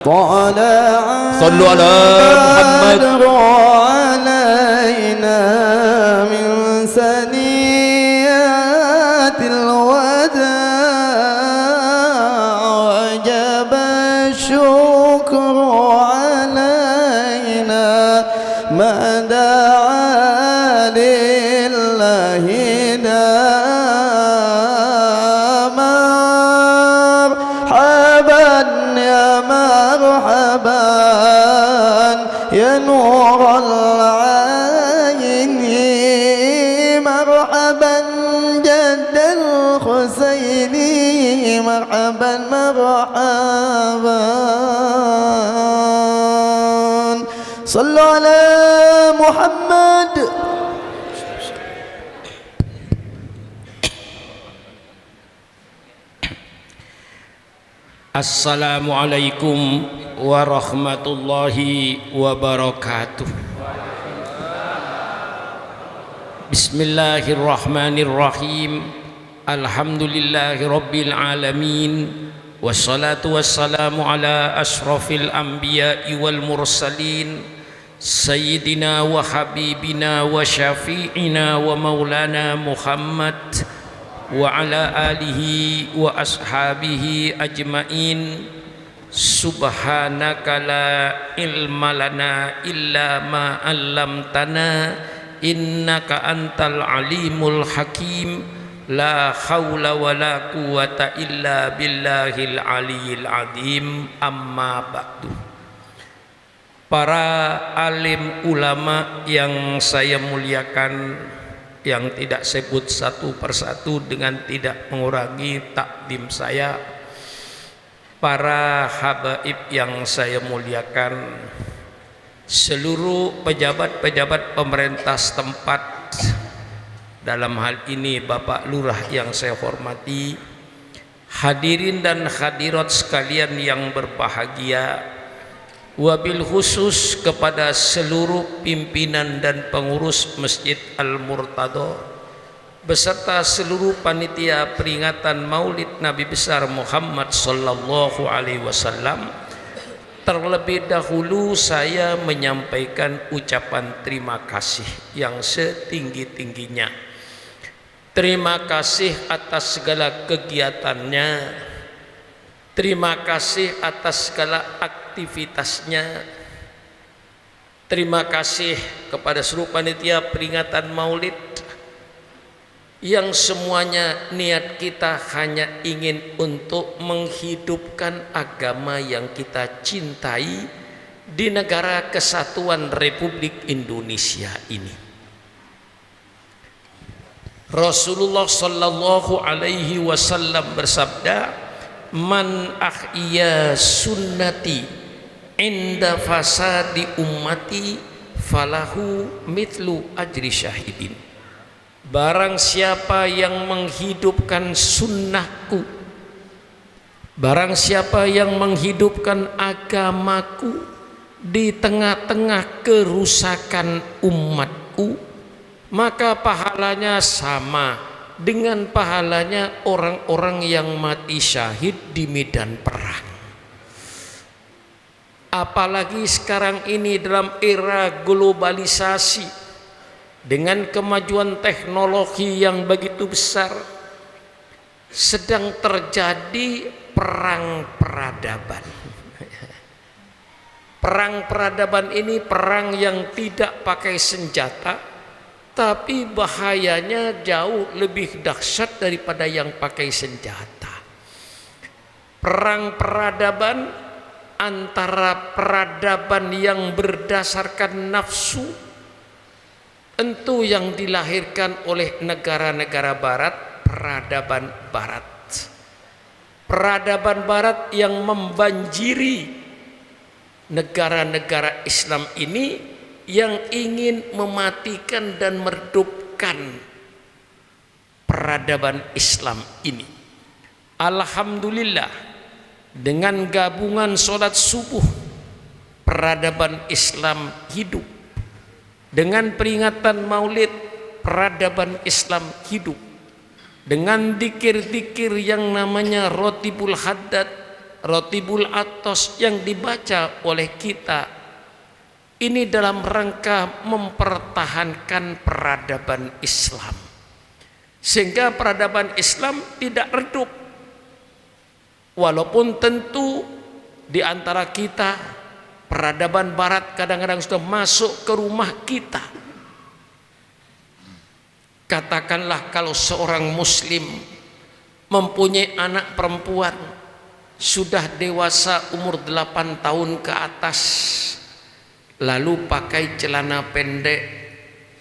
صلوا على محمد علينا من ثنيات الوداع وجب الشكر علينا ما دعا لله مرحبا يا نور العين مرحبا جد الحسين مرحبا مرحبا صلوا على محمد. Assalamualaikum warahmatullahi wabarakatuh. Bismillahirrahmanirrahim. Alhamdulillahi rabbil alamin. Wassalatu wassalamu ala ashrafil anbiya'i wal mursalin sayyidina wa habibina wa syafi'ina wa maulana Muhammad wa ala alihi wa ashabihi ajmain. Subhanaka la ilma lana illa ma 'allamtana innaka antal alimul hakim. La haula wa la quwata illa billahil aliyil azim. Amma ba'du. Para alim ulama yang saya muliakan, yang tidak sebut satu persatu dengan tidak mengurangi takdim saya, para habaib yang saya muliakan, seluruh pejabat-pejabat pemerintah setempat, dalam hal ini Bapak Lurah yang saya hormati, hadirin dan hadirat sekalian yang berbahagia, wabil khusus kepada seluruh pimpinan dan pengurus Masjid Al-Murtadha beserta seluruh panitia peringatan Maulid Nabi besar Muhammad sallallahu alaihi wasallam. Terlebih dahulu saya menyampaikan ucapan terima kasih yang setinggi-tingginya. Terima kasih atas segala kegiatannya. Terima kasih atas segala aktivitasnya. Terima kasih kepada seluruh panitia peringatan Maulid yang semuanya niat kita hanya ingin untuk menghidupkan agama yang kita cintai di negara kesatuan Republik Indonesia ini. Rasulullah sallallahu alaihi wasallam bersabda, man ahya sunnati inda fasadi ummati falahu mitlu ajri syahidin. Barang siapa yang menghidupkan sunnahku, barang siapa yang menghidupkan agamaku di tengah-tengah kerusakan umatku, maka pahalanya sama dengan pahalanya orang-orang yang mati syahid di medan perang. Apalagi sekarang ini dalam era globalisasi, dengan kemajuan teknologi yang begitu besar, sedang terjadi perang peradaban. Perang peradaban ini perang yang tidak pakai senjata, tapi bahayanya jauh lebih dahsyat daripada yang pakai senjata. Perang peradaban antara peradaban yang berdasarkan nafsu, tentu yang dilahirkan oleh negara-negara barat, peradaban barat. Peradaban barat yang membanjiri negara-negara Islam ini, yang ingin mematikan dan meredupkan peradaban Islam ini. Alhamdulillah, dengan gabungan sholat subuh, peradaban Islam hidup. Dengan peringatan Maulid, peradaban Islam hidup. Dengan dikir-dikir yang namanya Rotibul Haddad, Rotibul Atos yang dibaca oleh kita ini dalam rangka mempertahankan peradaban Islam, sehingga peradaban Islam tidak redup. Walaupun tentu di antara kita peradaban Barat kadang-kadang sudah masuk ke rumah kita. Katakanlah kalau seorang Muslim mempunyai anak perempuan sudah dewasa umur 8 tahun ke atas, lalu pakai celana pendek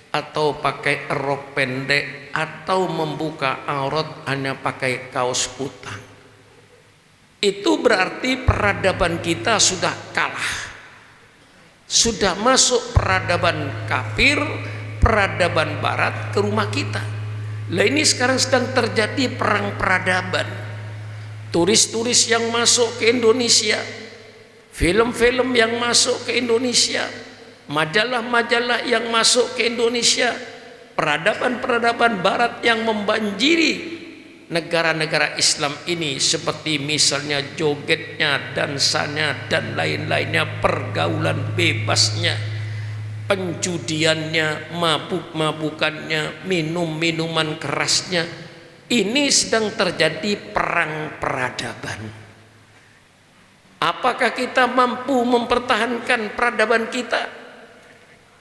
atau pakai rok pendek atau membuka aurat hanya pakai kaos kutang, itu berarti peradaban kita sudah kalah, sudah masuk peradaban kafir, peradaban Barat ke rumah kita. Lah ini sekarang sedang terjadi perang peradaban. Turis-turis yang masuk ke Indonesia, film-film yang masuk ke Indonesia, majalah-majalah yang masuk ke Indonesia, peradaban-peradaban Barat yang membanjiri negara-negara Islam ini, seperti misalnya jogetnya, dansanya, dan lain-lainnya, pergaulan bebasnya, penjudiannya, mabuk-mabukannya, minum-minuman kerasnya. Ini sedang terjadi perang peradaban. Apakah kita mampu mempertahankan peradaban kita?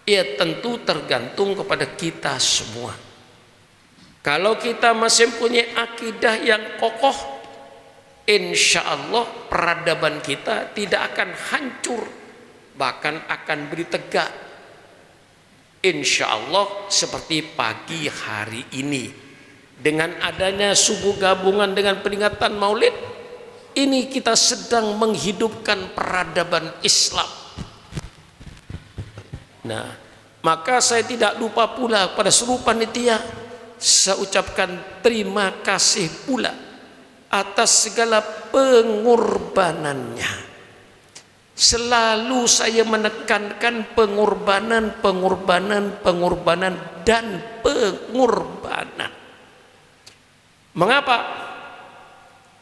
Ya tentu tergantung kepada kita semua. Kalau kita masih punya akidah yang kokoh, insya Allah peradaban kita tidak akan hancur, bahkan akan bertegak. Insya Allah seperti pagi hari ini, dengan adanya subuh gabungan dengan peringatan Maulid, ini kita sedang menghidupkan peradaban Islam. Nah, maka saya tidak lupa pula pada seluruh panitia, saya ucapkan terima kasih pula atas segala pengorbanannya. Selalu saya menekankan pengorbanan, pengorbanan, pengorbanan, dan pengorbanan. Mengapa?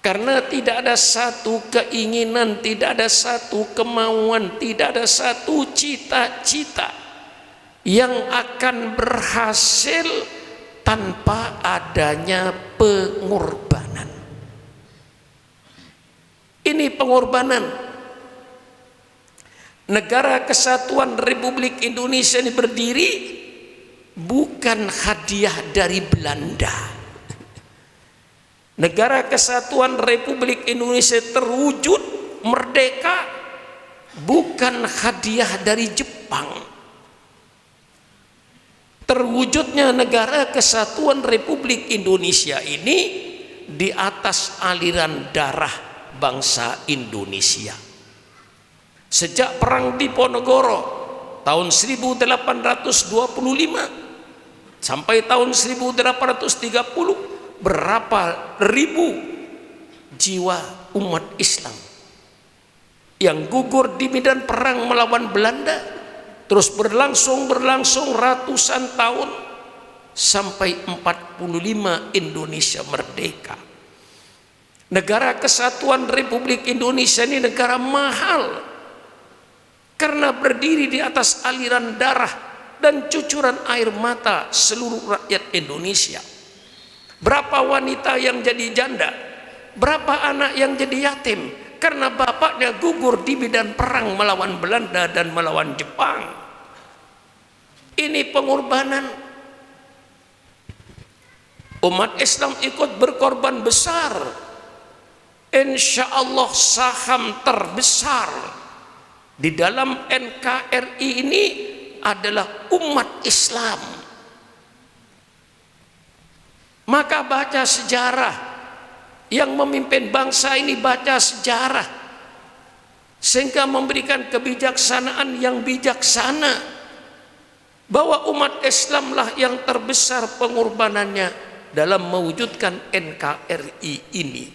Karena tidak ada satu keinginan, tidak ada satu kemauan, tidak ada satu cita-cita yang akan berhasil tanpa adanya pengorbanan. Ini pengorbanan. Negara Kesatuan Republik Indonesia ini berdiri bukan hadiah dari Belanda. Negara Kesatuan Republik Indonesia terwujud merdeka bukan hadiah dari Jepang. Terwujudnya Negara Kesatuan Republik Indonesia ini di atas aliran darah bangsa Indonesia. Sejak Perang Diponegoro tahun 1825 sampai tahun 1830, berapa ribu jiwa umat Islam yang gugur di medan perang melawan Belanda, terus berlangsung ratusan tahun sampai 45 Indonesia merdeka. Negara Kesatuan Republik Indonesia ini negara mahal karena berdiri di atas aliran darah dan cucuran air mata seluruh rakyat Indonesia. Berapa wanita yang jadi janda, berapa anak yang jadi yatim karena bapaknya gugur di medan perang melawan Belanda dan melawan Jepang. Ini pengorbanan. Umat Islam ikut berkorban besar. Insya Allah saham terbesar di dalam NKRI ini adalah umat Islam. Maka baca sejarah, yang memimpin bangsa ini baca sejarah, sehingga memberikan kebijaksanaan yang bijaksana, bahwa umat Islamlah yang terbesar pengorbanannya dalam mewujudkan NKRI ini.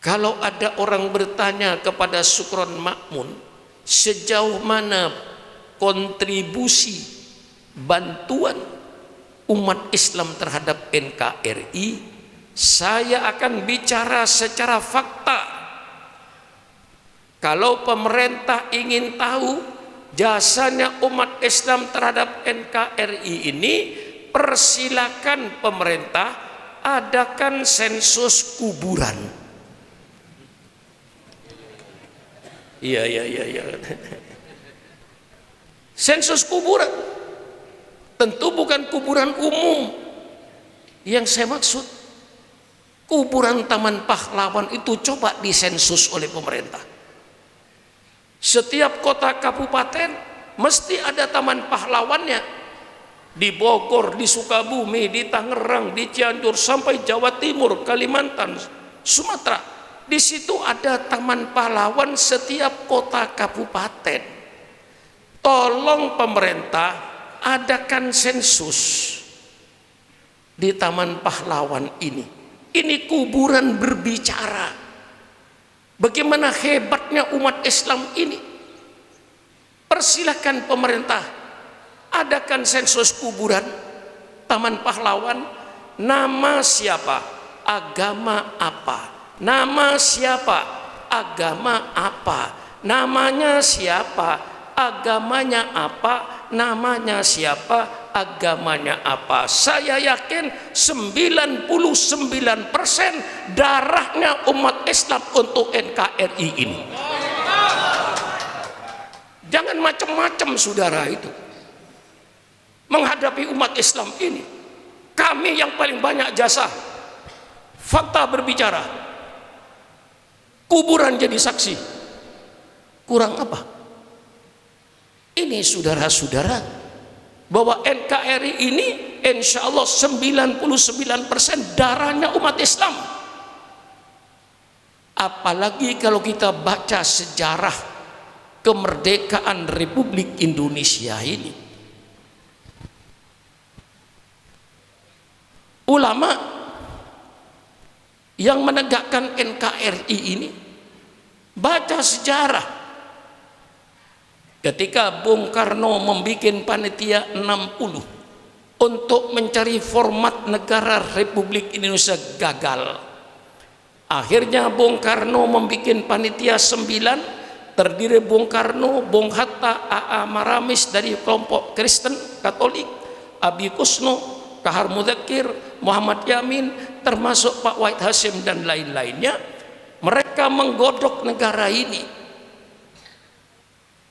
Kalau ada orang bertanya kepada Sukron Makmun, sejauh mana kontribusi bantuan umat Islam terhadap NKRI, saya akan bicara secara fakta. Kalau pemerintah ingin tahu jasanya umat Islam terhadap NKRI ini, persilakan pemerintah adakan sensus kuburan. Iya. Sensus kuburan. Tentu bukan kuburan umum. Yang saya maksud, kuburan Taman Pahlawan itu coba disensus oleh pemerintah. Setiap kota kabupaten mesti ada Taman Pahlawannya. Di Bogor, di Sukabumi, di Tangerang, di Cianjur, sampai Jawa Timur, Kalimantan, Sumatera. Di situ ada Taman Pahlawan setiap kota kabupaten. Tolong pemerintah adakan sensus di Taman Pahlawan ini. Ini kuburan berbicara. Bagaimana hebatnya umat Islam ini. Persilahkan pemerintah adakan sensus kuburan Taman Pahlawan. Nama siapa, agama apa, nama siapa, agama apa, namanya siapa, agamanya apa, namanya siapa, agamanya apa. Saya yakin 99% darahnya umat Islam untuk NKRI ini. Jangan macam-macam saudara itu menghadapi umat Islam ini. Kami yang paling banyak jasa. Fakta berbicara, kuburan jadi saksi. Kurang apa? Ini saudara-saudara, bahwa NKRI ini insya Allah 99% darahnya umat Islam. Apalagi kalau kita baca sejarah kemerdekaan Republik Indonesia ini. Ulama yang menegakkan NKRI ini, baca sejarah. Ketika Bung Karno membuat panitia 60 untuk mencari format negara Republik Indonesia, gagal. Akhirnya Bung Karno membuat panitia 9, terdiri Bung Karno, Bung Hatta, A.A. Maramis dari kelompok Kristen Katolik, Abi Kusno, Kahar Mudzakkir, Muhammad Yamin, termasuk Pak Wahid Hasyim dan lain-lainnya. Mereka menggodok negara ini.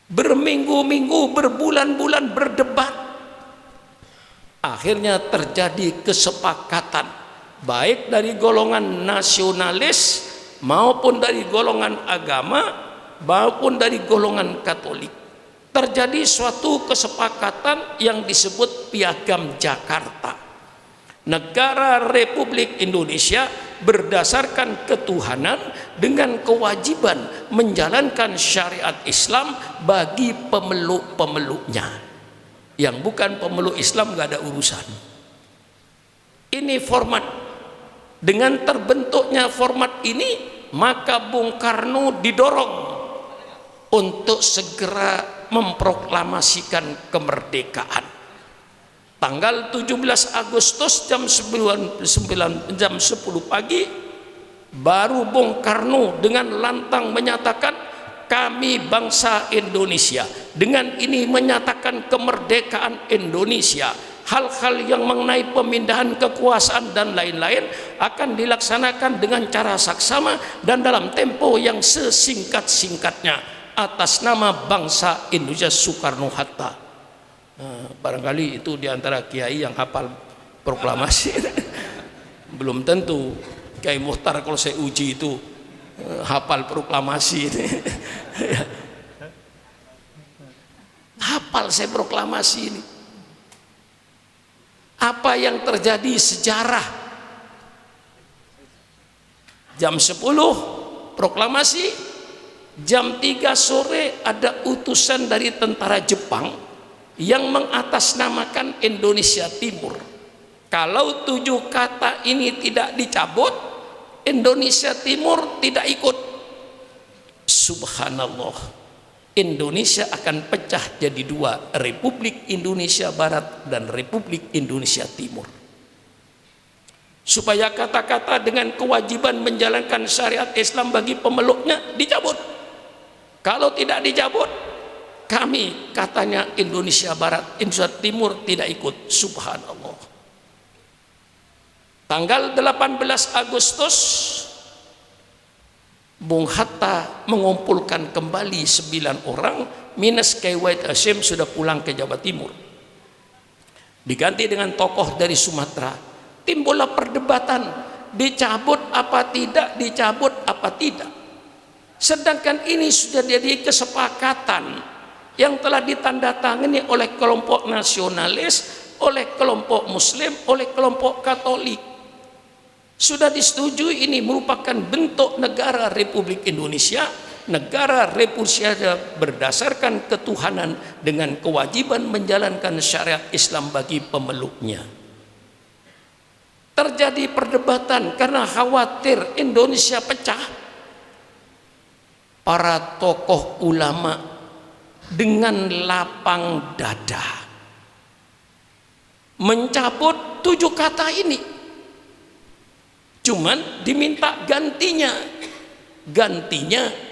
Berminggu-minggu, berbulan-bulan berdebat. Akhirnya terjadi kesepakatan, baik dari golongan nasionalis maupun dari golongan agama maupun dari golongan Katolik. Terjadi suatu kesepakatan yang disebut Piagam Jakarta. Negara Republik Indonesia berdasarkan ketuhanan dengan kewajiban menjalankan syariat Islam bagi pemeluk-pemeluknya. Yang bukan pemeluk Islam gak ada urusan. Ini format. Dengan terbentuknya format ini, maka Bung Karno didorong untuk segera memproklamasikan kemerdekaan. Tanggal 17 Agustus jam 10 pagi baru Bung Karno dengan lantang menyatakan, kami bangsa Indonesia, dengan ini menyatakan kemerdekaan Indonesia. Hal-hal yang mengenai pemindahan kekuasaan dan lain-lain akan dilaksanakan dengan cara saksama dan dalam tempo yang sesingkat-singkatnya atas nama bangsa Indonesia Soekarno-Hatta. Barangkali itu diantara kiai yang hafal proklamasi. Belum tentu Kiai Muhtar kalau saya uji itu hafal proklamasi. Hafal saya proklamasi ini. Apa yang terjadi sejarah? Jam 10 proklamasi, jam 3 sore ada utusan dari tentara Jepang yang mengatasnamakan Indonesia Timur. Kalau 7 kata ini tidak dicabut, Indonesia Timur tidak ikut. Subhanallah, Indonesia akan pecah jadi 2, Republik Indonesia Barat dan Republik Indonesia Timur. supaya kata-kata dengan kewajiban menjalankan syariat Islam bagi pemeluknya dicabut. Kalau tidak dicabut, kami, katanya Indonesia Barat, Indonesia Timur tidak ikut. Subhanallah. Tanggal 18 Agustus Bung Hatta mengumpulkan kembali 9 orang minus Kiai Wahid Hasyim sudah pulang ke Jawa Timur, diganti dengan tokoh dari Sumatera. Timbullah perdebatan, dicabut apa tidak, dicabut apa tidak. Sedangkan ini sudah jadi kesepakatan yang telah ditandatangani oleh kelompok nasionalis, oleh kelompok Muslim, oleh kelompok Katolik. Sudah disetujui ini merupakan bentuk negara Republik Indonesia, negara Republik berdasarkan ketuhanan dengan kewajiban menjalankan syariat Islam bagi pemeluknya. Terjadi perdebatan karena khawatir Indonesia pecah. Para tokoh ulama dengan lapang dada mencabut 7 kata ini. Cuman diminta gantinya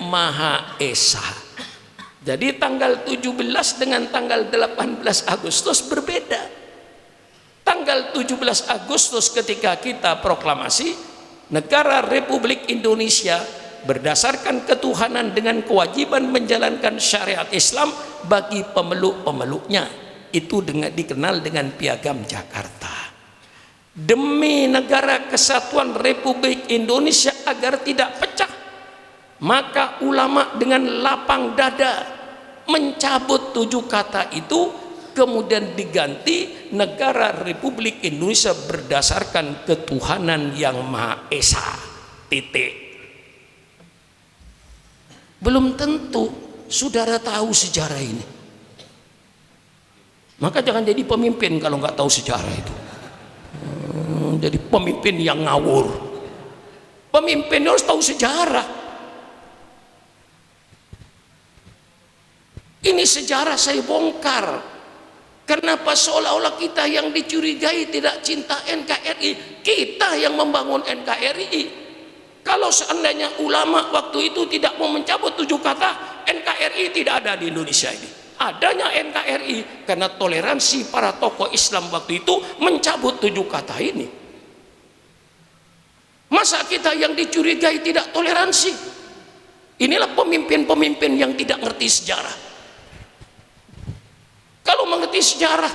Maha Esa. Jadi tanggal 17 dengan tanggal 18 Agustus berbeda. Tanggal 17 Agustus ketika kita proklamasi negara Republik Indonesia berdasarkan ketuhanan dengan kewajiban menjalankan syariat Islam bagi pemeluk-pemeluknya, itu dikenal dengan Piagam Jakarta. Demi negara kesatuan Republik Indonesia agar tidak pecah, maka ulama dengan lapang dada mencabut 7 kata itu, kemudian diganti negara Republik Indonesia berdasarkan ketuhanan yang Maha Esa. Titik. Belum tentu saudara tahu sejarah ini. Maka jangan jadi pemimpin kalau nggak tahu sejarah itu. Jadi pemimpin yang ngawur. Pemimpin harus tahu sejarah. Ini sejarah saya bongkar. Kenapa seolah-olah kita yang dicurigai tidak cinta NKRI? Kita yang membangun NKRI. Kalau seandainya ulama waktu itu tidak mau mencabut 7 kata, NKRI tidak ada di Indonesia ini. Adanya NKRI karena toleransi para tokoh Islam waktu itu mencabut 7 kata ini. Masa kita yang dicurigai tidak toleransi? Inilah pemimpin-pemimpin yang tidak ngerti sejarah. Kalau mengerti sejarah,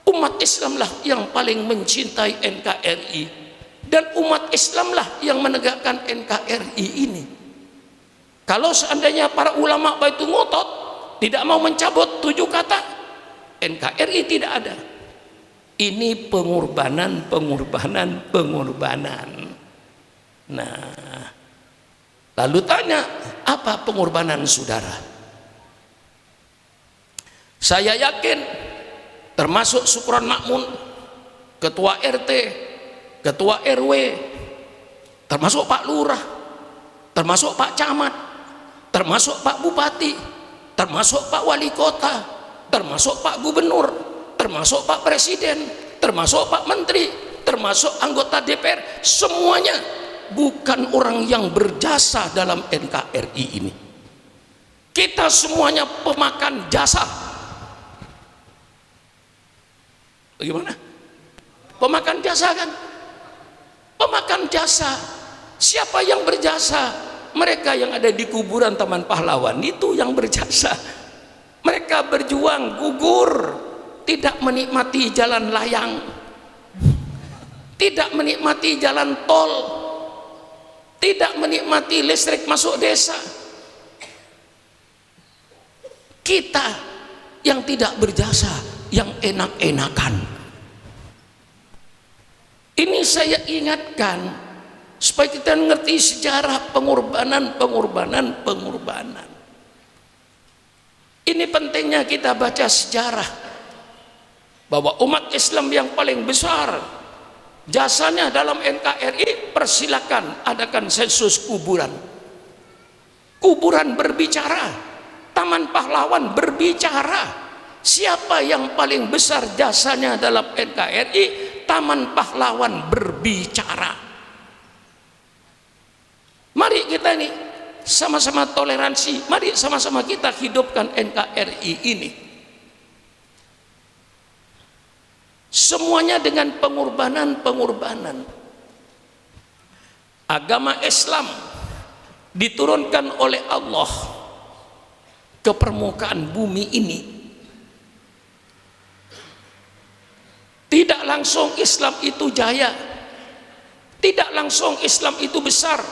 umat Islamlah yang paling mencintai NKRI, dan umat Islamlah yang menegakkan NKRI ini. Kalau seandainya para ulama itu ngotot tidak mau mencabut 7 kata, NKRI tidak ada. Ini pengorbanan. Nah, lalu tanya, apa pengorbanan saudara? Saya yakin termasuk Sukron Makmun, ketua RT, ketua RW, termasuk Pak Lurah, termasuk Pak Camat, termasuk Pak Bupati, termasuk Pak Wali Kota, termasuk Pak Gubernur, termasuk Pak Presiden, termasuk Pak Menteri, termasuk anggota DPR, semuanya bukan orang yang berjasa dalam NKRI ini. Kita semuanya pemakan jasa. Bagaimana? Pemakan jasa kan? Pemakan jasa. Siapa yang berjasa? Mereka yang ada di kuburan Taman Pahlawan itu yang berjasa. Mereka berjuang, gugur, tidak menikmati jalan layang, tidak menikmati jalan tol, tidak menikmati listrik masuk desa. Kita yang tidak berjasa, yang enak-enakan. Ini saya ingatkan supaya kita mengerti sejarah pengorbanan. Ini pentingnya kita baca sejarah bahwa umat Islam yang paling besar jasanya dalam NKRI, persilakan adakan sensus kuburan. Kuburan berbicara, Taman Pahlawan berbicara. Siapa yang paling besar jasanya dalam NKRI? Taman Pahlawan berbicara. Mari kita ini sama-sama toleransi, mari sama-sama kita hidupkan NKRI ini. Semuanya dengan pengorbanan. Agama Islam diturunkan oleh Allah ke permukaan bumi ini. Tidak langsung Islam itu jaya, tidak langsung Islam itu besar,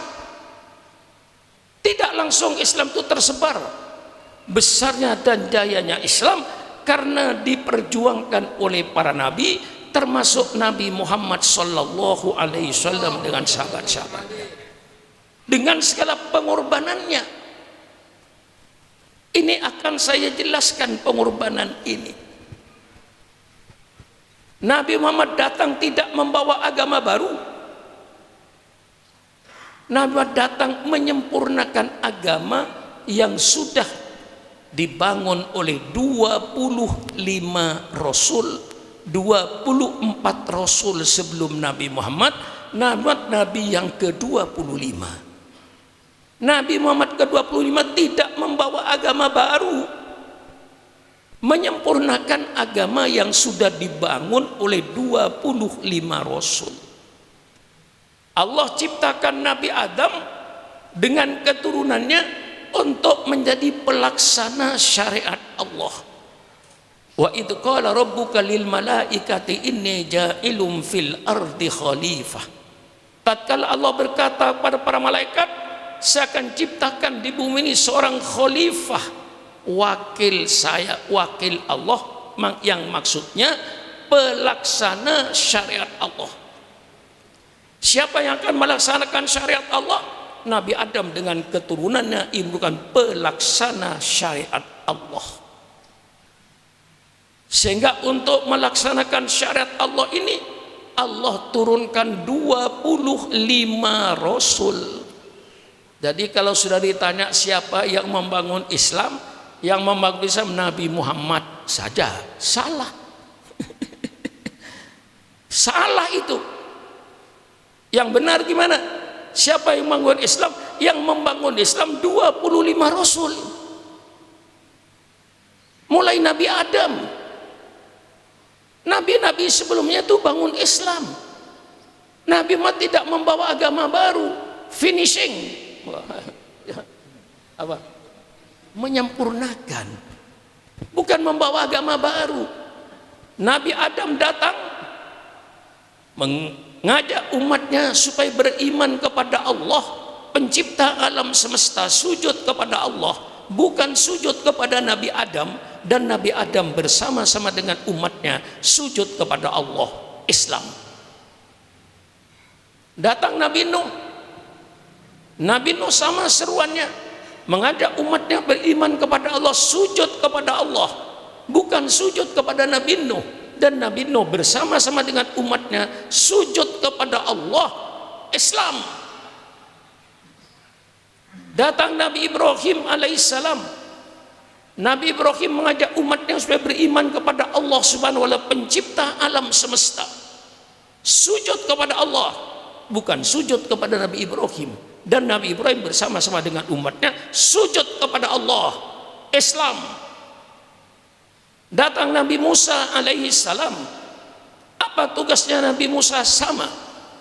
tidak langsung Islam itu tersebar. Besarnya dan jayanya Islam karena diperjuangkan oleh para nabi, termasuk Nabi Muhammad sallallahu alaihi wasallam dengan sahabat-sahabatnya, dengan segala pengorbanannya. Ini akan saya jelaskan pengorbanan ini. Nabi Muhammad datang tidak membawa agama baru. Nabi Muhammad datang menyempurnakan agama yang sudah dibangun oleh 25 rasul, 24 rasul sebelum Nabi Muhammad. Nabi yang ke-25. Nabi Muhammad ke-25 tidak membawa agama baru, menyempurnakan agama yang sudah dibangun oleh 25 rasul. Allah ciptakan Nabi Adam dengan keturunannya untuk menjadi pelaksana syariat Allah. Wa idh qala rabbuka lil malaikati inni ja'ilum fil ardi khalifah. Tatkala Allah berkata kepada para malaikat, saya akan ciptakan di bumi ini seorang khalifah, wakil saya, wakil Allah, yang maksudnya pelaksana syariat Allah. Siapa yang akan melaksanakan syariat Allah? Nabi Adam dengan keturunannya merupakan pelaksana syariat Allah. Sehingga untuk melaksanakan syariat Allah ini, Allah turunkan 25 rasul. Jadi kalau sudah ditanya siapa yang membangun Islam, yang membangun Islam Nabi Muhammad saja, salah. Salah itu. Yang benar gimana? Siapa yang membangun Islam? Yang membangun Islam 25 rasul. Mulai Nabi Adam. Nabi-nabi sebelumnya itu bangun Islam. Nabi Muhammad tidak membawa agama baru. Finishing. Apa? Menyempurnakan, bukan membawa agama baru. Nabi Adam datang mengajak umatnya supaya beriman kepada Allah, pencipta alam semesta, sujud kepada Allah, bukan sujud kepada Nabi Adam. Dan Nabi Adam bersama-sama dengan umatnya sujud kepada Allah, Islam. Datang Nabi Nuh. Nabi Nuh sama seruannya, mengajak umatnya beriman kepada Allah, sujud kepada Allah, bukan sujud kepada Nabi Nuh. Dan Nabi Nuh bersama-sama dengan umatnya sujud kepada Allah, Islam. Datang Nabi Ibrahim alaihissalam. Nabi Ibrahim mengajak umatnya supaya beriman kepada Allah subhanahu wa ta'ala, pencipta alam semesta. Sujud kepada Allah, bukan sujud kepada Nabi Ibrahim. Dan Nabi Ibrahim bersama-sama dengan umatnya sujud kepada Allah, Islam. Datang Nabi Musa alaihi salam. Apa tugasnya Nabi Musa? Sama.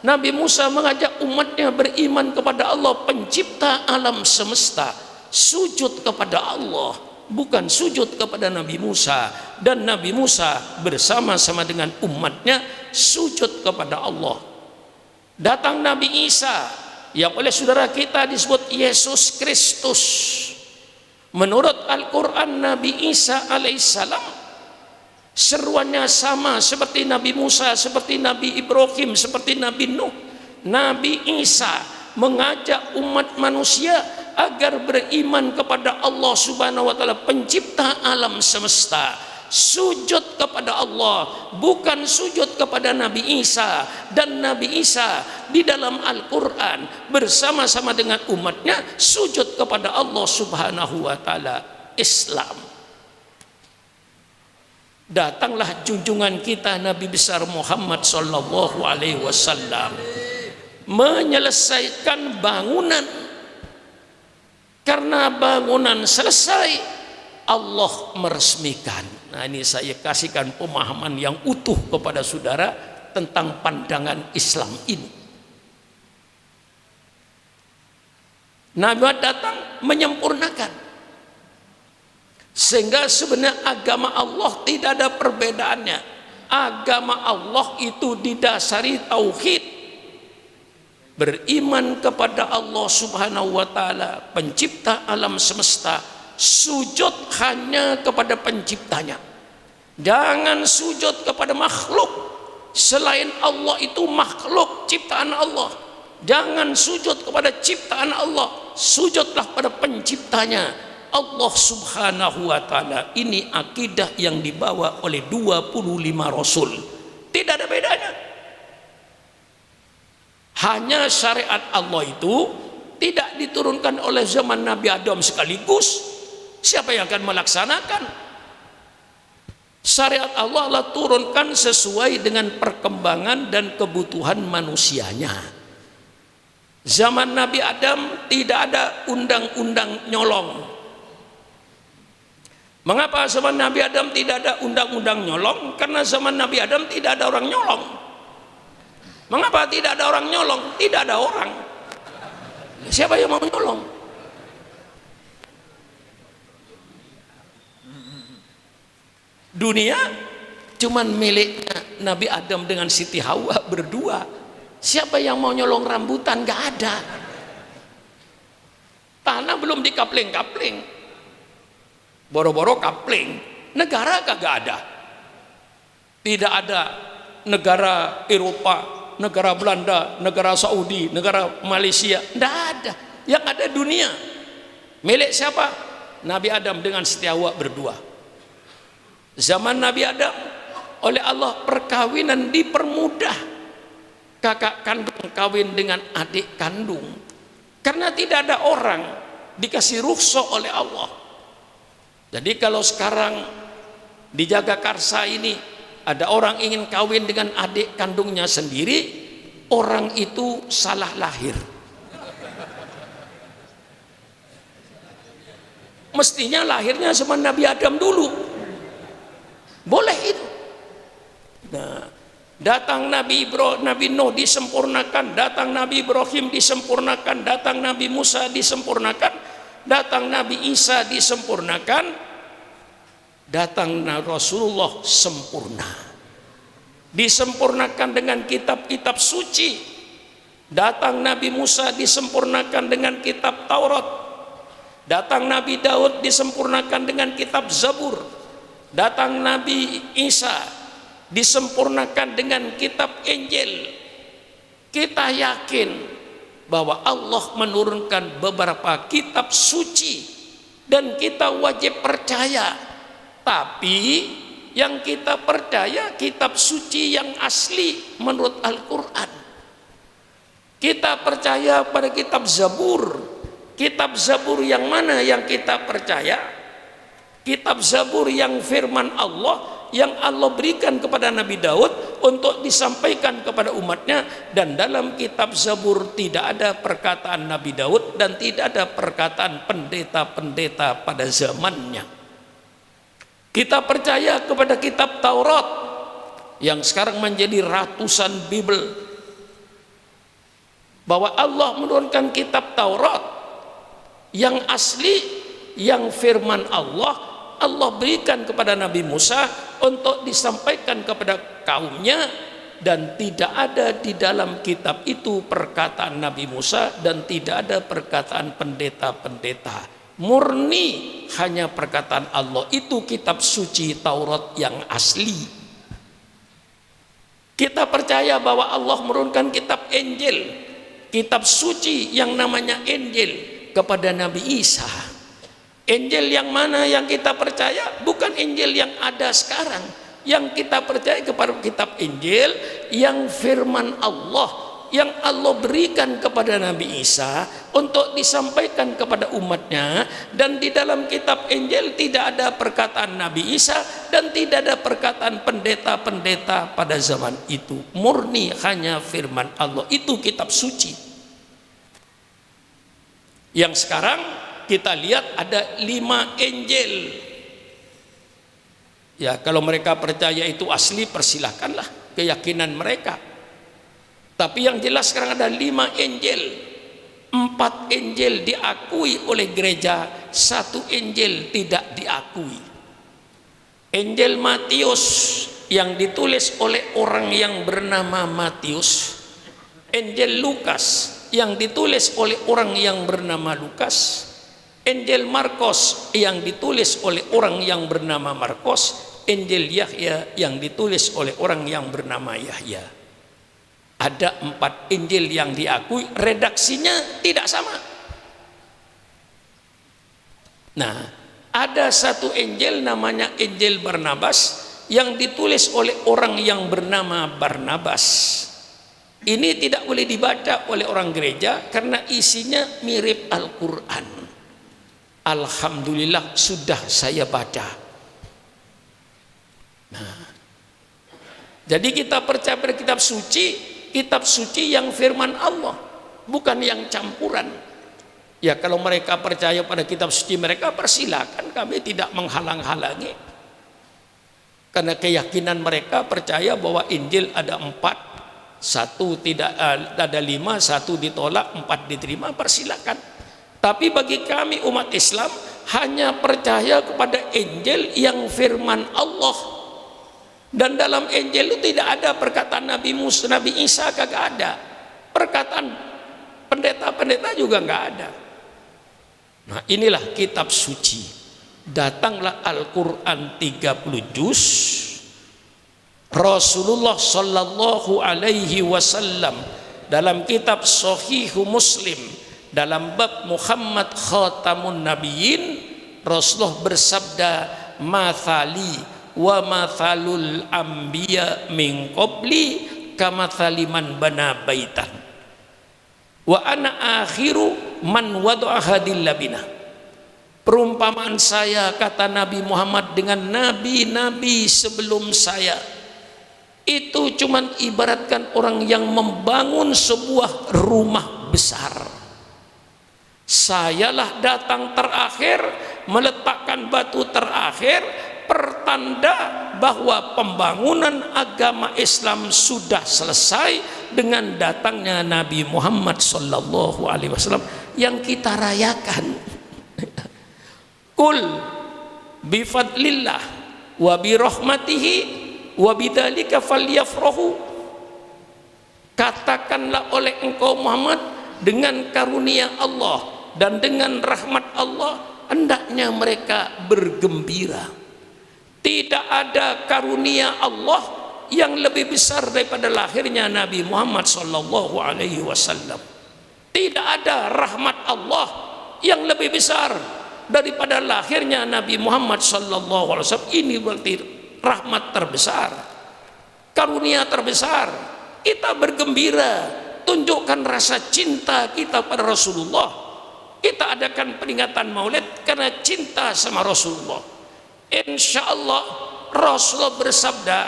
Nabi Musa mengajak umatnya beriman kepada Allah, pencipta alam semesta. Sujud kepada Allah, bukan sujud kepada Nabi Musa. Dan Nabi Musa bersama-sama dengan umatnya sujud kepada Allah. Datang Nabi Isa, yang oleh saudara kita disebut Yesus Kristus. Menurut Al-Quran, Nabi Isa alaihissalam seruannya sama seperti Nabi Musa, seperti Nabi Ibrahim, seperti Nabi Nuh. Nabi Isa mengajak umat manusia agar beriman kepada Allah subhanahu wa ta'ala, pencipta alam semesta. Sujud kepada Allah, bukan sujud kepada Nabi Isa. Dan Nabi Isa di dalam Al-Quran bersama-sama dengan umatnya sujud kepada Allah subhanahu wa ta'ala, Islam. Datanglah junjungan kita Nabi besar Muhammad sallallahu alaihi wasallam menyelesaikan bangunan. Karena bangunan selesai, Allah meresmikan. Nah, ini saya kasihkan pemahaman yang utuh kepada saudara tentang pandangan Islam ini. Nabi datang menyempurnakan, sehingga sebenarnya agama Allah tidak ada perbedaannya. Agama Allah itu didasari tauhid, beriman kepada Allah Subhanahu wa taala, pencipta alam semesta, sujud hanya kepada penciptanya. Jangan sujud kepada makhluk selain Allah, itu makhluk ciptaan Allah. Jangan sujud kepada ciptaan Allah, sujudlah pada penciptanya, Allah Subhanahu wa taala. Ini akidah yang dibawa oleh 25 rasul. Tidak ada bedanya. Hanya syariat Allah itu tidak diturunkan oleh zaman Nabi Adam sekaligus. Siapa yang akan melaksanakan? Syariat Allah turunkan sesuai dengan perkembangan dan kebutuhan manusianya. Zaman Nabi Adam tidak ada undang-undang nyolong. Mengapa zaman Nabi Adam tidak ada undang-undang nyolong? Karena zaman Nabi Adam tidak ada orang nyolong. Mengapa tidak ada orang nyolong? Tidak ada orang. Siapa yang mau nyolong? Dunia cuman miliknya Nabi Adam dengan Siti Hawa berdua. Siapa yang mau nyolong rambutan? Gak ada. Tanah belum dikapling-kapling, boro-boro kapling. Negara kagak ada. Tidak ada negara Eropa, negara Belanda, negara Saudi, negara Malaysia. Tidak ada. Yang ada dunia. Milik siapa? Nabi Adam dengan Siti Hawa berdua. Zaman Nabi Adam, oleh Allah perkawinan dipermudah. Kakak kandung kawin dengan adik kandung. Karena tidak ada orang, dikasih rukhsah oleh Allah. Jadi kalau sekarang di Jagakarsa ini ada orang ingin kawin dengan adik kandungnya sendiri, orang itu salah lahir. Mestinya lahirnya sama Nabi Adam dulu. Boleh itu. Nah, datang Nabi Nuh disempurnakan, datang Nabi Ibrahim disempurnakan, datang Nabi Musa disempurnakan, datang Nabi Isa disempurnakan, datang Rasulullah sempurna. Disempurnakan dengan kitab-kitab suci. Datang Nabi Musa disempurnakan dengan kitab Taurat. Datang Nabi Daud disempurnakan dengan kitab Zabur. Datang Nabi Isa disempurnakan dengan kitab Injil. Kita yakin bahwa Allah menurunkan beberapa kitab suci dan kita wajib percaya. Tapi yang kita percaya kitab suci yang asli menurut Al-Quran. Kita percaya pada kitab Zabur. Kitab Zabur yang mana yang kita percaya? Kitab Zabur yang firman Allah, yang Allah berikan kepada Nabi Daud untuk disampaikan kepada umatnya. Dan dalam kitab Zabur tidak ada perkataan Nabi Daud dan tidak ada perkataan pendeta-pendeta pada zamannya. Kita percaya kepada kitab Taurat yang sekarang menjadi ratusan Bible, bahwa Allah menurunkan kitab Taurat yang asli, yang firman Allah berikan kepada Nabi Musa untuk disampaikan kepada kaumnya. Dan tidak ada di dalam kitab itu perkataan Nabi Musa dan tidak ada perkataan pendeta-pendeta. Murni hanya perkataan Allah. Itu kitab suci Taurat yang asli. Kita percaya bahwa Allah menurunkan kitab Injil, kitab suci yang namanya Injil, kepada Nabi Isa. Injil yang mana yang kita percaya? Bukan Injil yang ada sekarang. Yang kita percaya kepada kitab Injil yang firman Allah yang Allah berikan kepada Nabi Isa untuk disampaikan kepada umatnya. Dan di dalam kitab Injil tidak ada perkataan Nabi Isa dan tidak ada perkataan pendeta-pendeta pada zaman itu. Murni hanya firman Allah. Itu kitab suci. Yang sekarang kita lihat ada 5 Injil. Ya, kalau mereka percaya itu asli, persilahkanlah, keyakinan mereka. Tapi yang jelas sekarang ada 5 Injil. 4 Injil diakui oleh gereja, 1 Injil tidak diakui. Injil Matius yang ditulis oleh orang yang bernama Matius, Injil Lukas yang ditulis oleh orang yang bernama Lukas, Injil Markus yang ditulis oleh orang yang bernama Markus, Injil Yahya yang ditulis oleh orang yang bernama Yahya. Ada 4 Injil yang diakui, redaksinya tidak sama. Nah, ada 1 Injil namanya Injil Barnabas yang ditulis oleh orang yang bernama Barnabas. Ini tidak boleh dibaca oleh orang gereja karena isinya mirip Al-Quran. Alhamdulillah sudah saya baca. Nah, jadi kita percaya pada kitab suci yang firman Allah, bukan yang campuran. Ya, kalau mereka percaya pada kitab suci mereka, persilakan, kami tidak menghalang-halangi. Karena keyakinan mereka percaya bahwa Injil ada 4, 1 tidak ada 5, 1 ditolak, 4 diterima, persilakan. Tapi bagi kami umat Islam hanya percaya kepada Injil yang firman Allah. Dan dalam Injil itu tidak ada perkataan Nabi Musa, Nabi Isa, kagak ada. Perkataan pendeta-pendeta juga nggak ada. Nah, inilah kitab suci. Datanglah Al-Quran 30 juz. Rasulullah Sallallahu Alaihi Wasallam dalam kitab Sahihu Muslim dalam bab Muhammad Khatamun Nabiyyin, Rasulullah bersabda, "Mathali wa mathalul anbiya min qabli kamathali man bana baitan wa ana akhiru man wada'a hadil labinah." Perumpamaan saya, kata Nabi Muhammad, dengan nabi-nabi sebelum saya itu cuman ibaratkan orang yang membangun sebuah rumah besar. Sayalah datang terakhir, meletakkan batu terakhir, pertanda bahwa pembangunan agama Islam sudah selesai dengan datangnya Nabi Muhammad Sallallahu Alaihi Wasallam yang kita rayakan. Kul bifadlillah wa birahmatihi wa bidzalika falyafrahu. Katakanlah oleh engkau Muhammad, dengan karunia Allah dan dengan rahmat Allah hendaknya mereka bergembira. Tidak ada karunia Allah yang lebih besar daripada lahirnya Nabi Muhammad Sallallahu Alaihi Wasallam. Tidak ada rahmat Allah yang lebih besar daripada lahirnya Nabi Muhammad Sallallahu Alaihi Wasallam. Ini berarti rahmat terbesar, karunia terbesar. Kita bergembira, tunjukkan rasa cinta kita pada Rasulullah. Kita adakan peringatan Maulid karena cinta sama Rasulullah. Insya Allah Rasulullah bersabda,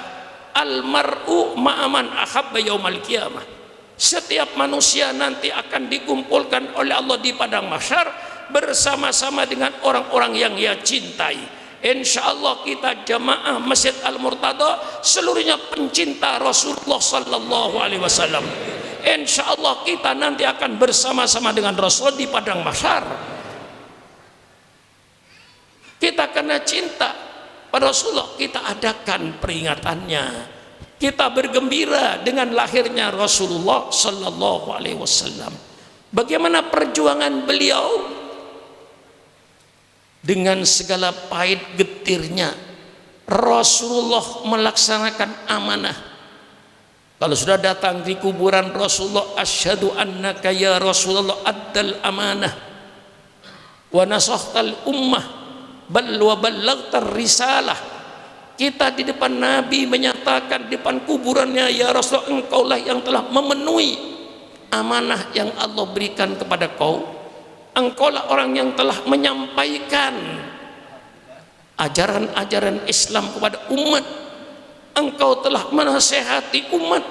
almar'u ma'aman ahabba yaumal qiyamah. Setiap manusia nanti akan dikumpulkan oleh Allah di padang mahsyar bersama-sama dengan orang-orang yang ia cintai. Insya Allah kita jamaah Masjid Al-Murtada seluruhnya pencinta Rasulullah Sallallahu Alaihi Wasallam. Insya Allah kita nanti akan bersama-sama dengan Rasul di padang mahsyar. Kita karena cinta pada Rasulullah, kita adakan peringatannya. Kita bergembira dengan lahirnya Rasulullah Sallallahu Alaihi Wasallam. Bagaimana perjuangan beliau dengan segala pahit getirnya, Rasulullah melaksanakan amanah. Kalau sudah datang di kuburan Rasulullah, asyhadu annaka ya Rasulullah addal amanah wa nasahtal ummah bal wa ballaghtar risalah. Kita di depan Nabi menyatakan di depan kuburannya, ya Rasulullah, engkaulah yang telah memenuhi amanah yang Allah berikan kepada kau. Engkaulah orang yang telah menyampaikan ajaran-ajaran Islam kepada umat. Engkau telah menasehati umat.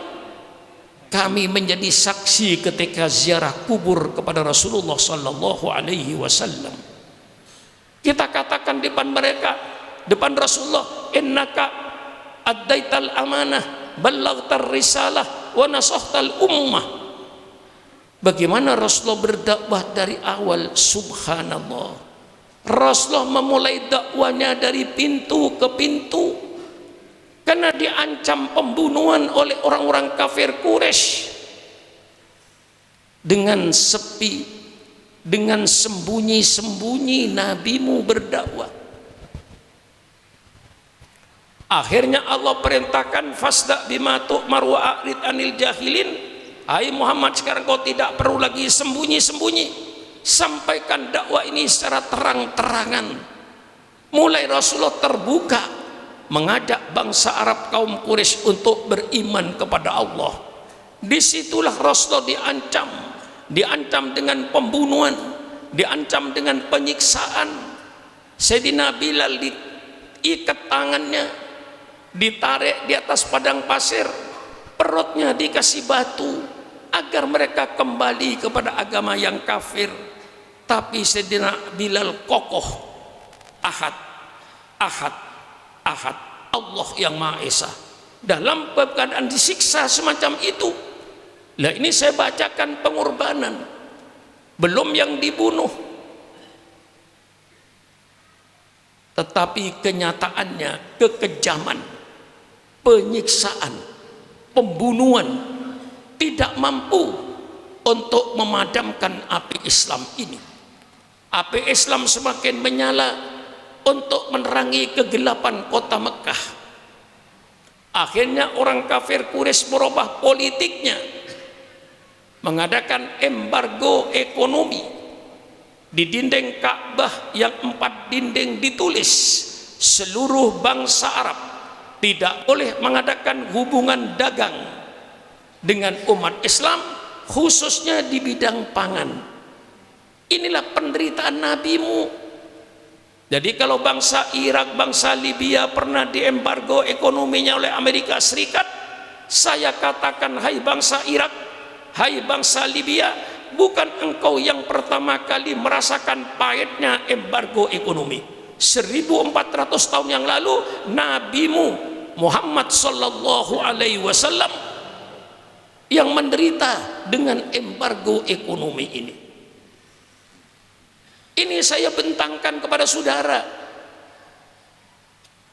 Kami menjadi saksi ketika ziarah kubur kepada Rasulullah sallallahu alaihi wasallam. Kita katakan depan mereka, depan Rasulullah, innaka addaital amanah, ballaghtar risalah, wa nasahtal ummah. Bagaimana Rasulullah berdakwah dari awal? Subhanallah. Rasulullah memulai dakwanya dari pintu ke pintu, karena diancam pembunuhan oleh orang-orang kafir Quraisy. Dengan sepi, dengan sembunyi-sembunyi nabimu berdakwah. Akhirnya Allah perintahkan fasda bima tu'mar wa a'rid anil jahilin. Hai Muhammad, sekarang kau tidak perlu lagi sembunyi-sembunyi, sampaikan dakwah ini secara terang-terangan. Mulai Rasulullah terbuka mengajak bangsa Arab kaum Quraisy untuk beriman kepada Allah. Disitulah Rasulullah diancam dengan pembunuhan, diancam dengan penyiksaan. Sayyidina Bilal diikat tangannya, ditarik di atas padang pasir, perutnya dikasih batu agar mereka kembali kepada agama yang kafir. Tapi Sayyidina Bilal kokoh, ahad, ahad, ahad, Allah yang Maha Esa. Dalam keadaan disiksa semacam itu, lah ini saya bacakan pengorbanan, belum yang dibunuh. Tetapi kenyataannya kekejaman, penyiksaan, pembunuhan tidak mampu untuk memadamkan api Islam ini. Api Islam semakin menyala untuk menerangi kegelapan kota Mekah. Akhirnya orang kafir Quraisy merubah politiknya, mengadakan embargo ekonomi. Di dinding Ka'bah yang 4 dinding ditulis, seluruh bangsa Arab tidak boleh mengadakan hubungan dagang dengan umat Islam, khususnya di bidang pangan. Inilah penderitaan nabimu. Jadi kalau bangsa Irak, bangsa Libya pernah diembargo ekonominya oleh Amerika Serikat, saya katakan, hai bangsa Irak, hai bangsa Libya, bukan engkau yang pertama kali merasakan pahitnya embargo ekonomi. 1400 tahun yang lalu nabimu Muhammad sallallahu alaihi wasallam yang menderita dengan embargo ekonomi ini. Ini saya bentangkan kepada saudara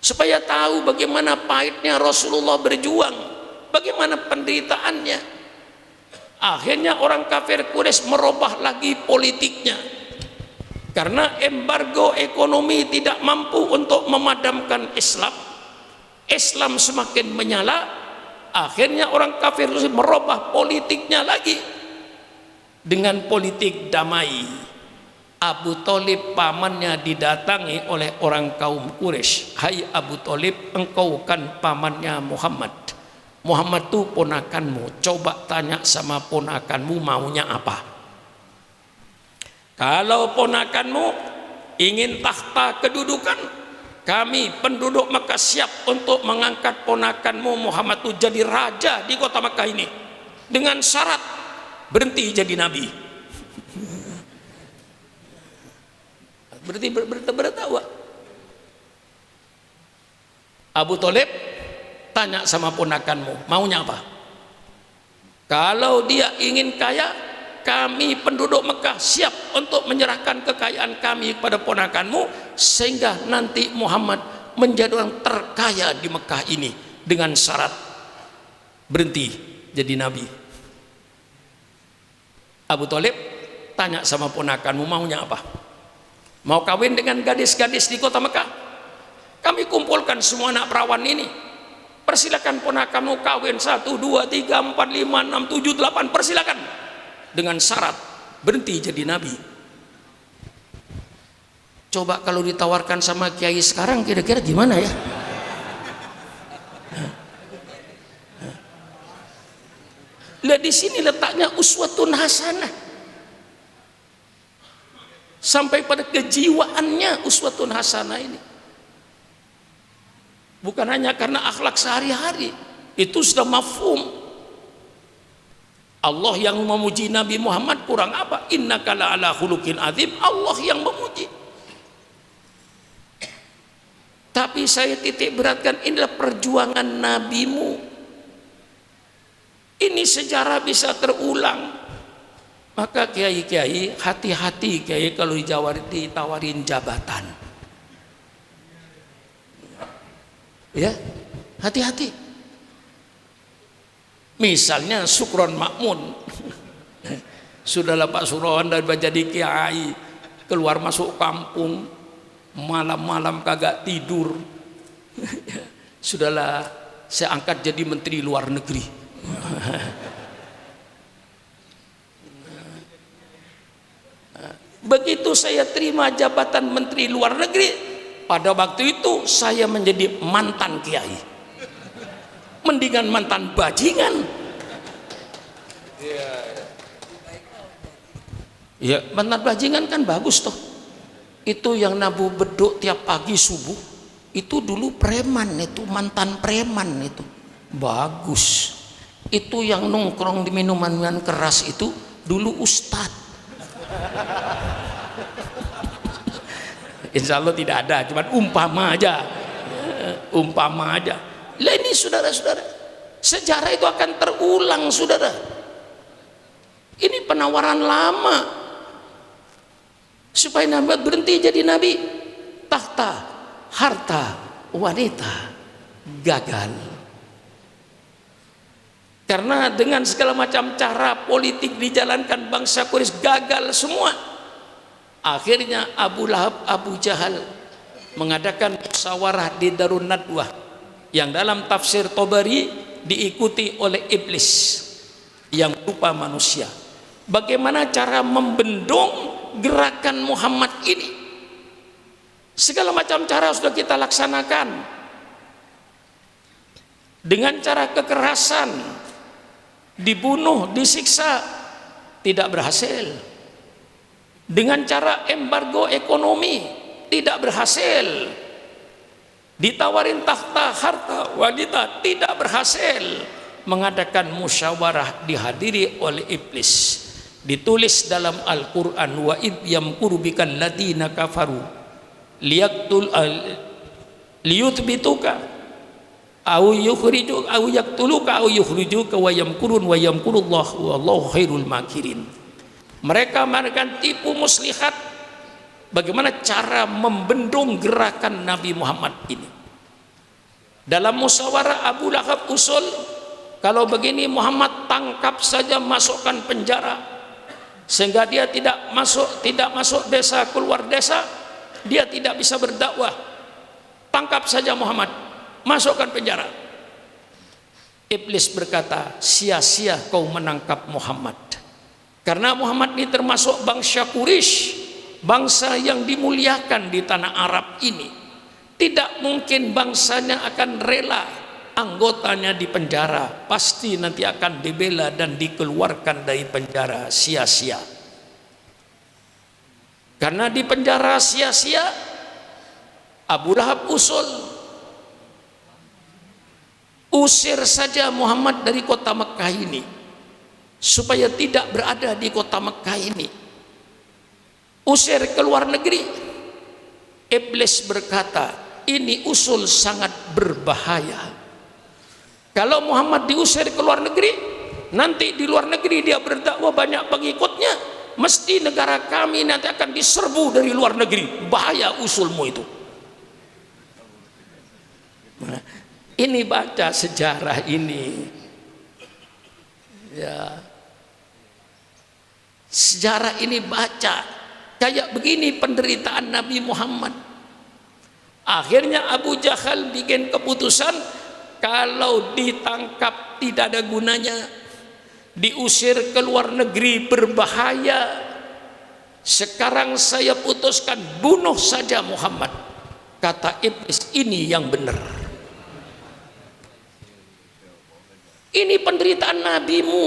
supaya tahu bagaimana pahitnya Rasulullah berjuang, bagaimana penderitaannya. Akhirnya orang kafir Quraisy merubah lagi politiknya, karena embargo ekonomi tidak mampu untuk memadamkan Islam. Islam semakin menyala. Akhirnya orang kafir Quraisy merubah politiknya lagi dengan politik damai. Abu Thalib pamannya didatangi oleh orang kaum Quraisy, hai Abu Thalib, engkau kan pamannya Muhammad. Muhammad itu ponakanmu, coba tanya sama ponakanmu maunya apa. Kalau ponakanmu ingin tahta kedudukan, kami penduduk Mekah siap untuk mengangkat ponakanmu Muhammad itu jadi raja di kota Mekah ini, dengan syarat berhenti jadi nabi. Berarti berdakwah. Abu Thalib tanya sama ponakanmu maunya apa. Kalau dia ingin kaya, kami penduduk Mekah siap untuk menyerahkan kekayaan kami kepada ponakanmu, sehingga nanti Muhammad menjadi orang terkaya di Mekah ini, dengan syarat berhenti jadi nabi. Abu Thalib tanya sama ponakanmu maunya apa. Mau kawin dengan gadis-gadis di kota Mekah? Kami kumpulkan semua anak perawan ini. Persilakan ponakanmu kawin 1, 2, 3, 4, 5, 6, 7, 8. Persilakan. Dengan syarat berhenti jadi nabi. Coba kalau ditawarkan sama kiai sekarang kira-kira gimana ya? Lah di sini letaknya uswatun hasanah. Sampai pada kejiwaannya uswatun hasanah ini. Bukan hanya karena akhlak sehari-hari, itu sudah mafhum. Allah yang memuji Nabi Muhammad kurang apa? Innaka la'ala khuluqin azim. Allah yang memuji. Tapi saya titik beratkan, inilah perjuangan nabimu. Ini sejarah bisa terulang. Maka kiai-kiai hati-hati kiai kalau ditawarin jabatan. Ya, hati-hati. Misalnya Sukron Makmun. Sudahlah Pak Sukron dan jadi kiai, keluar masuk kampung, malam-malam kagak tidur. Sudahlah saya angkat jadi menteri luar negeri. Begitu saya terima jabatan menteri luar negeri, pada waktu itu saya menjadi mantan kiai. Mendingan mantan bajingan. Ya, mantan bajingan kan bagus toh. Itu yang nabu beduk tiap pagi subuh, itu dulu preman, itu mantan preman itu. Bagus. Itu yang nongkrong di minuman keras itu dulu ustad. Insya Allah tidak ada, cuma umpama aja. Umpama aja. Lah ini saudara-saudara, sejarah itu akan terulang saudara. Ini penawaran lama supaya Nabi berhenti jadi nabi. Tahta, harta, wanita gagal. Karena dengan segala macam cara politik dijalankan bangsa Quraisy gagal semua. Akhirnya Abu Lahab, Abu Jahal mengadakan musyawarah di Darun Nadwah yang dalam tafsir Tabari diikuti oleh iblis yang rupa manusia. Bagaimana cara membendung gerakan Muhammad ini? Segala macam cara sudah kita laksanakan. Dengan cara kekerasan, dibunuh, disiksa, tidak berhasil. Dengan cara embargo ekonomi, tidak berhasil. Ditawarin tahta, harta, wanita, tidak berhasil. Mengadakan musyawarah dihadiri oleh iblis. Ditulis dalam Al-Quran, wa id yamkuru bikal ladina kafaru liyuthbituka au yukhrijuk au yaqtuluka au yukhrijuka wa yamkurun wa yamkurullahu wallahu khairul makirin. Mereka mengadakan tipu muslihat, bagaimana cara membendung gerakan Nabi Muhammad ini. Dalam musyawarah Abu Lahab usul, kalau begini Muhammad tangkap saja, masukkan penjara, sehingga dia tidak masuk desa, keluar desa, dia tidak bisa berdakwah. Tangkap saja Muhammad, masukkan penjara. Iblis berkata, sia-sia kau menangkap Muhammad, karena Muhammad ini termasuk bangsa Quraisy, bangsa yang dimuliakan di tanah Arab ini. Tidak mungkin bangsanya akan rela anggotanya di penjara, pasti nanti akan dibela dan dikeluarkan dari penjara sia-sia. Karena di penjara sia-sia, Abu Lahab usul, usir saja Muhammad dari kota Mekah ini, supaya tidak berada di kota Mekah ini. Usir ke luar negeri. Iblis berkata, ini usul sangat berbahaya. Kalau Muhammad diusir ke luar negeri, nanti di luar negeri dia berdakwah banyak pengikutnya, mesti negara kami nanti akan diserbu dari luar negeri. Bahaya usulmu itu. Nah, ini baca sejarah ini, ya, sejarah ini baca, kayak begini penderitaan Nabi Muhammad. Akhirnya Abu Jahal bikin keputusan, kalau ditangkap tidak ada gunanya, diusir ke luar negeri berbahaya, sekarang saya putuskan bunuh saja Muhammad. Kata iblis, ini yang benar. Ini penderitaan nabimu.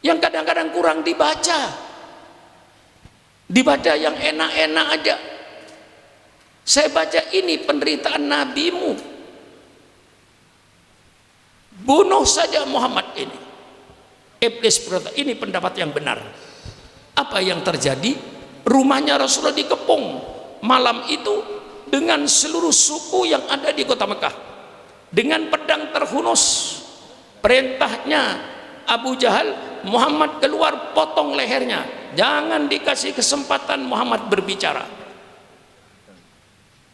yang kadang-kadang kurang dibaca. Dibaca yang enak-enak aja. Saya baca ini penderitaan nabimu. Bunuh saja Muhammad ini. Iblis berkata, ini pendapat yang benar. Apa yang terjadi? Rumahnya Rasulullah dikepung malam itu dengan seluruh suku yang ada di kota Mekah, dengan pedang terhunus. Perintahnya Abu Jahal, Muhammad keluar, potong lehernya, jangan dikasih kesempatan Muhammad berbicara.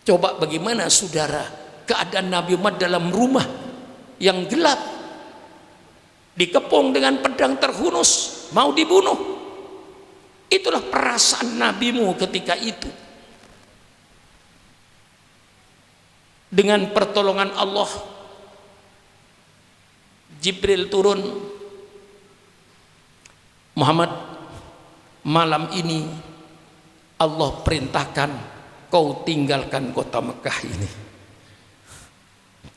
Coba bagaimana saudara keadaan Nabi Muhammad dalam rumah yang gelap, dikepung dengan pedang terhunus, mau dibunuh. Itulah perasaan nabimu ketika itu. Dengan pertolongan Allah, Jibril turun. Muhammad, malam ini Allah perintahkan kau tinggalkan kota Mekah ini.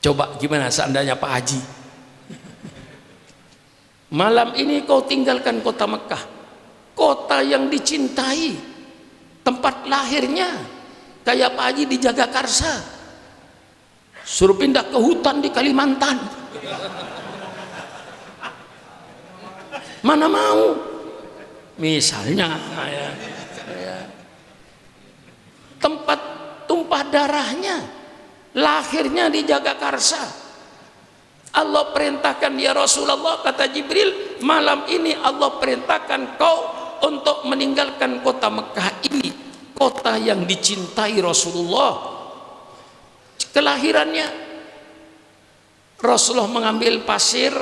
Coba gimana seandainya Pak Haji, malam ini kau tinggalkan kota Mekah, kota yang dicintai, tempat lahirnya, kayak Pak Haji di Jagakarsa, suruh pindah ke hutan di Kalimantan. Mana mau? Misalnya tempat tumpah darahnya, lahirnya di Jagakarsa. Allah perintahkan, ya Rasulullah, kata Jibril, malam ini Allah perintahkan kau untuk meninggalkan kota Mekah ini, kota yang dicintai Rasulullah. Kelahirannya, Rasulullah mengambil pasir,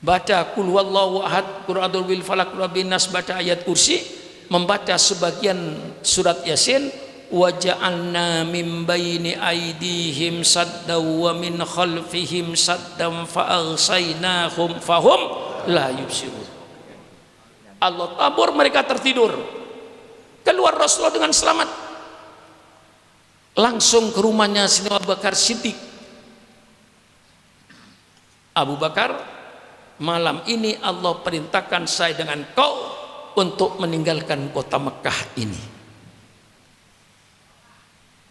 baca qul huwallahu ahad, qul a'udzu bil falaq, qul bin nas, baca ayat kursi, membaca sebagian surat Yasin, wa ja'alna min baini aydihim saddaw wa min khalfihim saddam fa aghsaynahum fahum la yubsirun. Allah tabur, mereka tertidur. Keluar Rasulullah dengan selamat, langsung ke rumahnya Sayyidina Abu Bakar Siddiq. Abu Bakar, malam ini Allah perintahkan saya dengan kau untuk meninggalkan kota Mekah ini.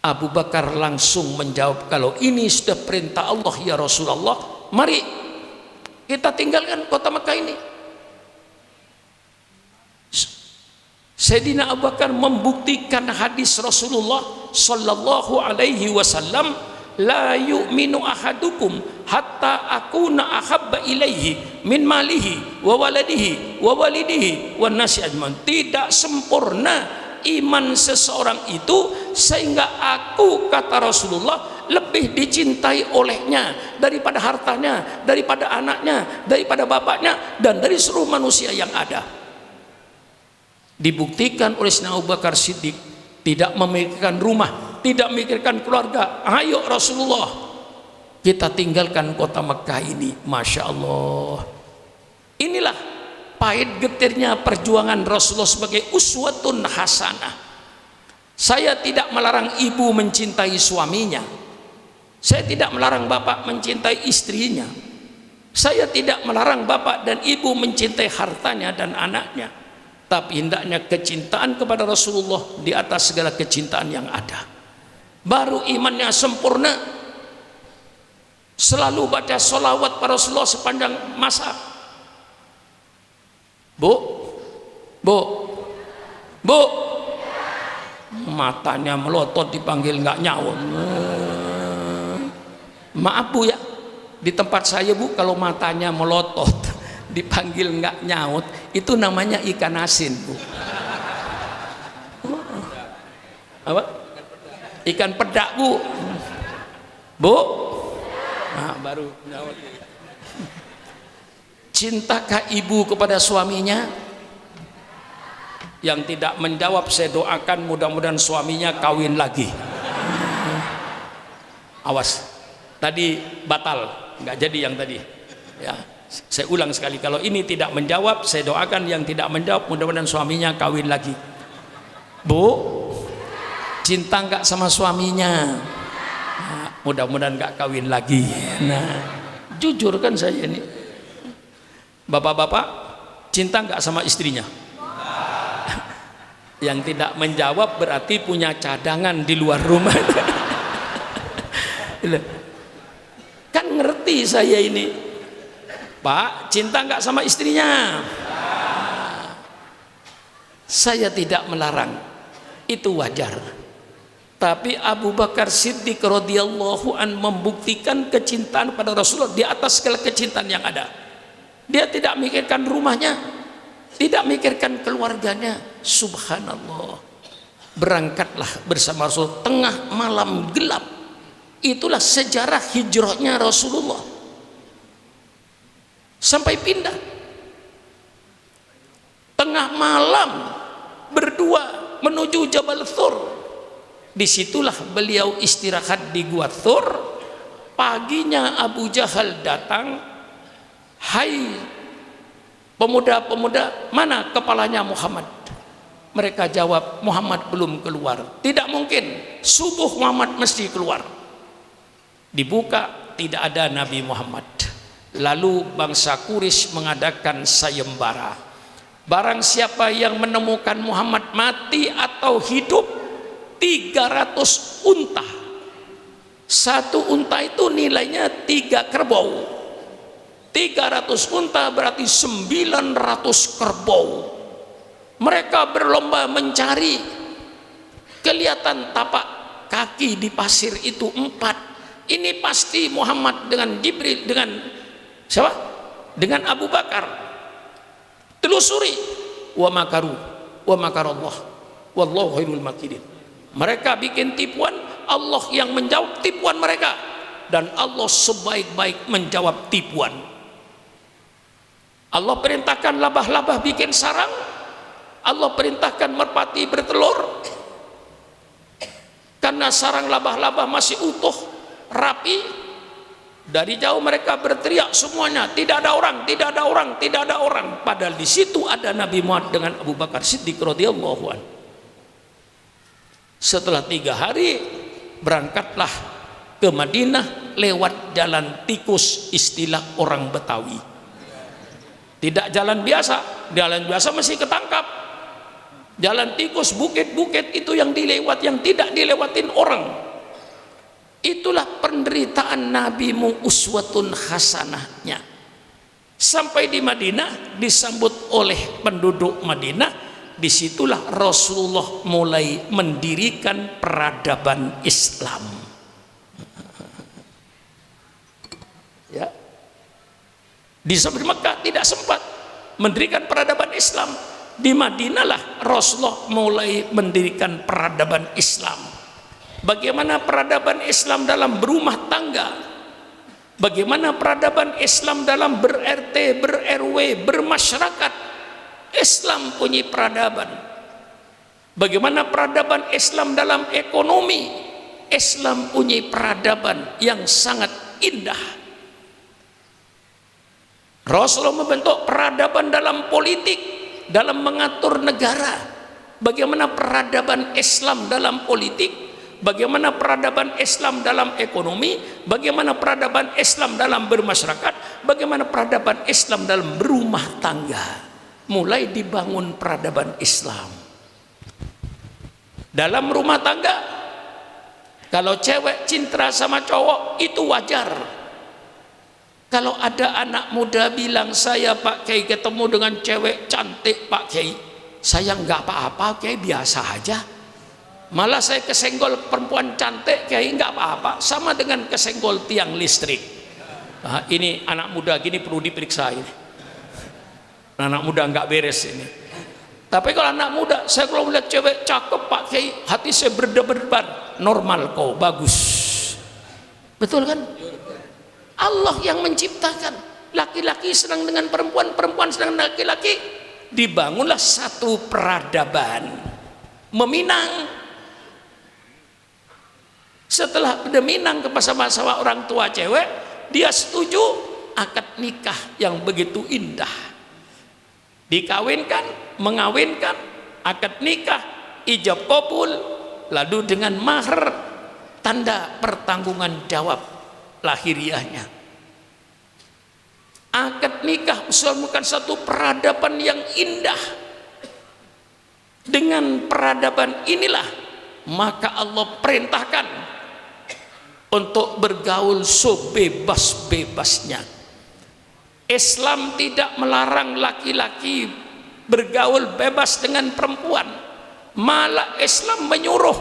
Abu Bakar langsung menjawab, kalau ini sudah perintah Allah ya Rasulullah, mari kita tinggalkan kota Mekah ini. Sayyidina Abu Bakar membuktikan hadis Rasulullah sallallahu alaihi wasallam, la yu'minu ahadukum hatta akuna ahabba ilaihi min malihi wa waladihi wa walidihi wan nasi ajman. Tidak sempurna iman seseorang itu sehingga aku, kata Rasulullah, lebih dicintai olehnya daripada hartanya, daripada anaknya, daripada bapaknya, dan dari seluruh manusia yang ada. Dibuktikan oleh Sayyidina Abu Bakar Siddiq, tidak memikirkan rumah, tidak memikirkan keluarga. Ayo Rasulullah, kita tinggalkan kota Mekah ini. Masya Allah. Inilah pahit getirnya perjuangan Rasulullah sebagai uswatun hasanah. Saya tidak melarang ibu mencintai suaminya, saya tidak melarang bapak mencintai istrinya, saya tidak melarang bapak dan ibu mencintai hartanya dan anaknya. Tapi hendaknya kecintaan kepada Rasulullah di atas segala kecintaan yang ada. Baru imannya sempurna. Selalu baca sholawat para Rasulullah sepanjang masa. Bu, matanya melotot dipanggil nggak nyaut. Maaf Bu ya, di tempat saya Bu, kalau matanya melotot dipanggil nggak nyaut, itu namanya ikan asin Bu. Apa? Ikan pedak Bu. Nah, baru nyaut. Cintakah ibu kepada suaminya? Yang tidak menjawab, saya doakan mudah-mudahan suaminya kawin lagi. Awas, tadi batal, nggak jadi yang tadi ya. Saya ulang sekali, kalau ini tidak menjawab, saya doakan yang tidak menjawab mudah-mudahan suaminya kawin lagi. Bu, cinta nggak sama suaminya? Nah, mudah-mudahan nggak kawin lagi. Nah, jujur kan saya ini. Bapak-bapak cinta nggak sama istrinya? Yang tidak menjawab berarti punya cadangan di luar rumah. Kan ngerti saya ini. Pak, cinta nggak sama istrinya? Saya tidak melarang, itu wajar. Tapi Abu Bakar Siddiq radhiyallahu an membuktikan kecintaan pada Rasulullah di atas segala kecintaan yang ada. Dia tidak mikirkan rumahnya, tidak mikirkan keluarganya. Subhanallah. Berangkatlah bersama Rasul tengah malam gelap. Itulah sejarah hijrahnya Rasulullah. Sampai pindah tengah malam berdua menuju Jabal Thur. Disitulah beliau istirahat di Gua Thur. Paginya Abu Jahal datang, hai pemuda-pemuda, mana kepalanya Muhammad? Mereka jawab, Muhammad belum keluar. Tidak mungkin, subuh Muhammad mesti keluar. Dibuka, tidak ada Nabi Muhammad. Lalu bangsa Quraisy mengadakan sayembara. Barang siapa yang menemukan Muhammad mati atau hidup, 300 unta. Satu unta itu nilainya 3 kerbau. 300 unta berarti 900 kerbau. Mereka berlomba mencari. Kelihatan tapak kaki di pasir itu 4. Ini pasti Muhammad dengan Jibril, dengan siapa? Dengan Abu Bakar. Telusuri. Wa makaru wa makarallah wallahu khairul makirin. Mereka bikin tipuan, Allah yang menjawab tipuan mereka, dan Allah sebaik-baik menjawab tipuan. Allah perintahkan labah-labah bikin sarang, Allah perintahkan merpati bertelur. Karena sarang labah-labah masih utuh, rapi, dari jauh mereka berteriak semuanya, tidak ada orang, tidak ada orang, tidak ada orang. Padahal di situ ada Nabi Muhammad dengan Abu Bakar Siddiq radhiyallahu anhu. Setelah 3 hari berangkatlah ke Madinah lewat jalan tikus, istilah orang Betawi. Tidak jalan biasa, jalan biasa masih ketangkap. Jalan tikus, bukit-bukit itu yang dilewat, yang tidak dilewatin orang. Itulah penderitaan nabimu uswatun hasanahnya. Sampai di Madinah disambut oleh penduduk Madinah. Disitulah Rasulullah mulai mendirikan peradaban Islam. Ya. Di Mekah tidak sempat mendirikan peradaban Islam. Di Madinah lah Rasulullah mulai mendirikan peradaban Islam. Bagaimana peradaban Islam dalam berumah tangga, bagaimana peradaban Islam dalam ber-RT, ber-RW, bermasyarakat. Islam punya peradaban. Bagaimana peradaban Islam dalam ekonomi, Islam punya peradaban yang sangat indah. Rasulullah membentuk peradaban dalam politik, dalam mengatur negara. Bagaimana peradaban Islam dalam politik, bagaimana peradaban Islam dalam ekonomi, bagaimana peradaban Islam dalam bermasyarakat, bagaimana peradaban Islam dalam berumah tangga. Mulai dibangun peradaban Islam. Dalam rumah tangga, kalau cewek cinta sama cowok itu wajar. Kalau ada anak muda bilang, saya Pak Kiai ketemu dengan cewek cantik Pak Kiai, saya nggak apa-apa Kiai, biasa aja. Malah saya kesenggol perempuan cantik Kiai, nggak apa-apa, sama dengan kesenggol tiang listrik. Nah, ini anak muda gini perlu diperiksa ini. Anak muda nggak beres ini. Tapi kalau anak muda, saya kalau melihat cewek cakep Pak Kiai, hati saya berdebar-debar. Normal kok, bagus. Betul kan? Allah yang menciptakan. Laki-laki senang dengan perempuan, perempuan senang dengan laki-laki. Dibangunlah satu peradaban. Meminang. Setelah meminang ke sama-sama orang tua cewek, dia setuju akad nikah yang begitu indah. Dikawinkan, mengawinkan, akad nikah, ijab qabul, lalu dengan mahar, tanda pertanggungan jawab lahiriahnya. Akad nikah merupakan satu peradaban yang indah. Dengan peradaban inilah maka Allah perintahkan untuk bergaul sebebas-bebasnya. Islam tidak melarang laki-laki bergaul bebas dengan perempuan, malah Islam menyuruh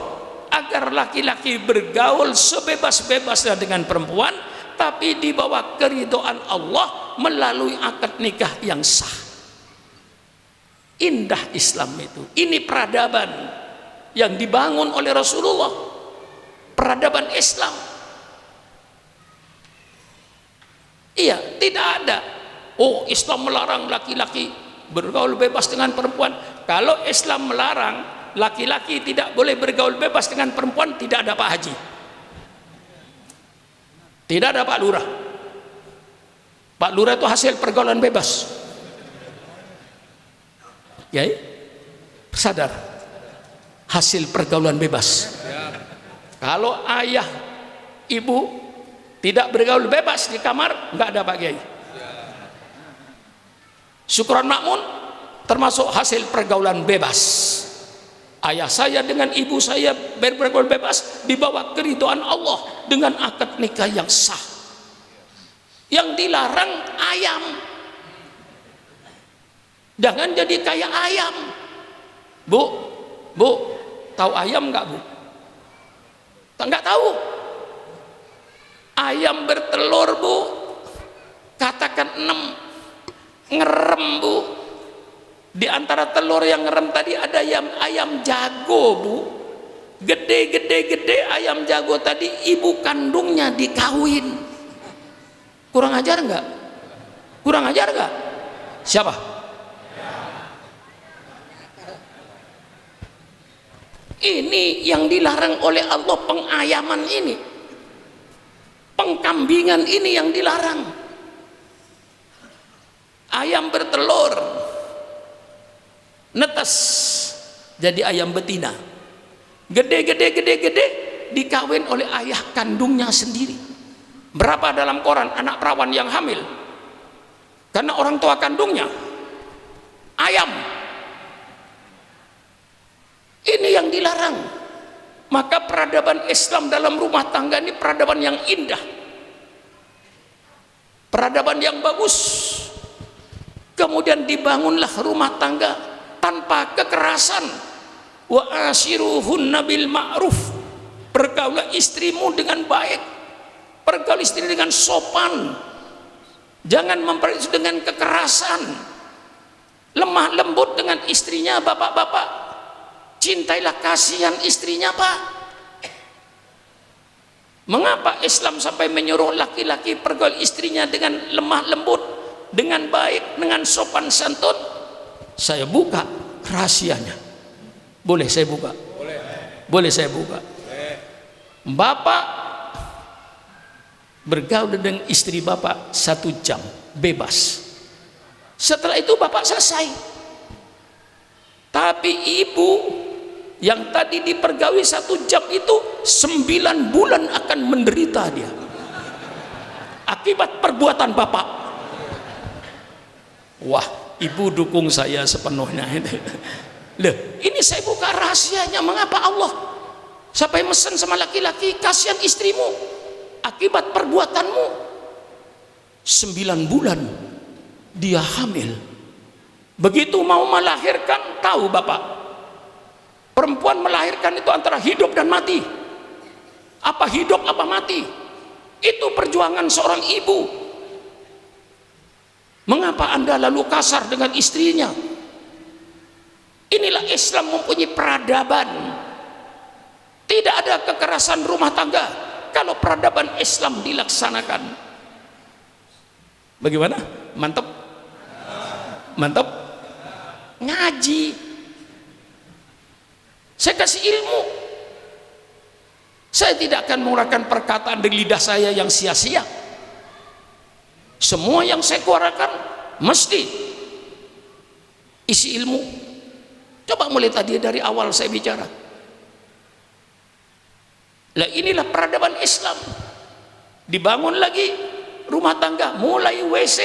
agar laki-laki bergaul sebebas-bebasnya dengan perempuan, tapi di bawah keridhaan Allah melalui akad nikah yang sah. Indah Islam itu. Ini peradaban yang dibangun oleh Rasulullah, peradaban Islam. Iya, tidak ada oh Islam melarang laki-laki bergaul bebas dengan perempuan. Kalau Islam melarang laki-laki tidak boleh bergaul bebas dengan perempuan, tidak ada Pak Haji, tidak ada Pak Lurah. Pak Lurah itu hasil pergaulan bebas. Ya, sadar hasil pergaulan bebas. Kalau ayah ibu tidak bergaul bebas di kamar, nggak ada Pak Kiai. Syukuran makmun termasuk hasil pergaulan bebas. Ayah saya dengan ibu saya bergaul bebas di bawah keridhaan Allah dengan akad nikah yang sah. Yang dilarang ayam. Jangan jadi kayak ayam. Bu, tahu ayam nggak Bu? Nggak tahu. Ayam bertelur Bu, katakan 6, ngerem Bu. Di antara telur yang ngerem tadi ada ayam jago Bu. Gede ayam jago tadi ibu kandungnya dikawin. Kurang ajar nggak? Kurang ajar nggak? Siapa? Ini yang dilarang oleh Allah, pengayaman ini, pengkambingan ini yang dilarang. Ayam bertelur netes jadi ayam betina, gede dikawin oleh ayah kandungnya sendiri. Berapa dalam koran anak perawan yang hamil karena orang tua kandungnya ayam. Ini yang dilarang. Maka peradaban Islam dalam rumah tangga ini peradaban yang indah, peradaban yang bagus. Kemudian dibangunlah rumah tangga tanpa kekerasan. Wa ashiruhunna bil ma'ruf, pergaulah istrimu dengan baik, pergaul istri dengan sopan, jangan memperlakukan dengan kekerasan. Lemah lembut dengan istrinya. Bapak-bapak, cintailah, kasihan istrinya Pak. Mengapa Islam sampai menyuruh laki-laki pergaul istrinya dengan lemah lembut, dengan baik, dengan sopan santun? Saya buka rahasianya. Boleh saya buka? Boleh saya buka? Bapak bergaul dengan istri Bapak 1 jam bebas. Setelah itu Bapak selesai. Tapi ibu yang tadi dipergawi 1 jam itu 9 bulan akan menderita dia akibat perbuatan Bapak. Wah, ibu dukung saya sepenuhnya. Loh, ini saya buka rahasianya. Mengapa Allah sampai mesen sama laki-laki, kasihan istrimu akibat perbuatanmu. 9 bulan dia hamil. Begitu mau melahirkan, tahu Bapak, perempuan melahirkan itu antara hidup dan mati. Apa hidup apa mati? Itu perjuangan seorang ibu. Mengapa Anda lalu kasar dengan istrinya? Inilah Islam mempunyai peradaban. Tidak ada kekerasan rumah tangga kalau peradaban Islam dilaksanakan. Bagaimana? Mantap? Mantap? Ngaji. Saya kasih ilmu. Saya tidak akan menggunakan perkataan dari lidah saya yang sia-sia. Semua yang saya keluarkan mesti isi ilmu. Coba mulai tadi dari awal saya bicara. Lah inilah peradaban Islam. Dibangun lagi rumah tangga, mulai WC,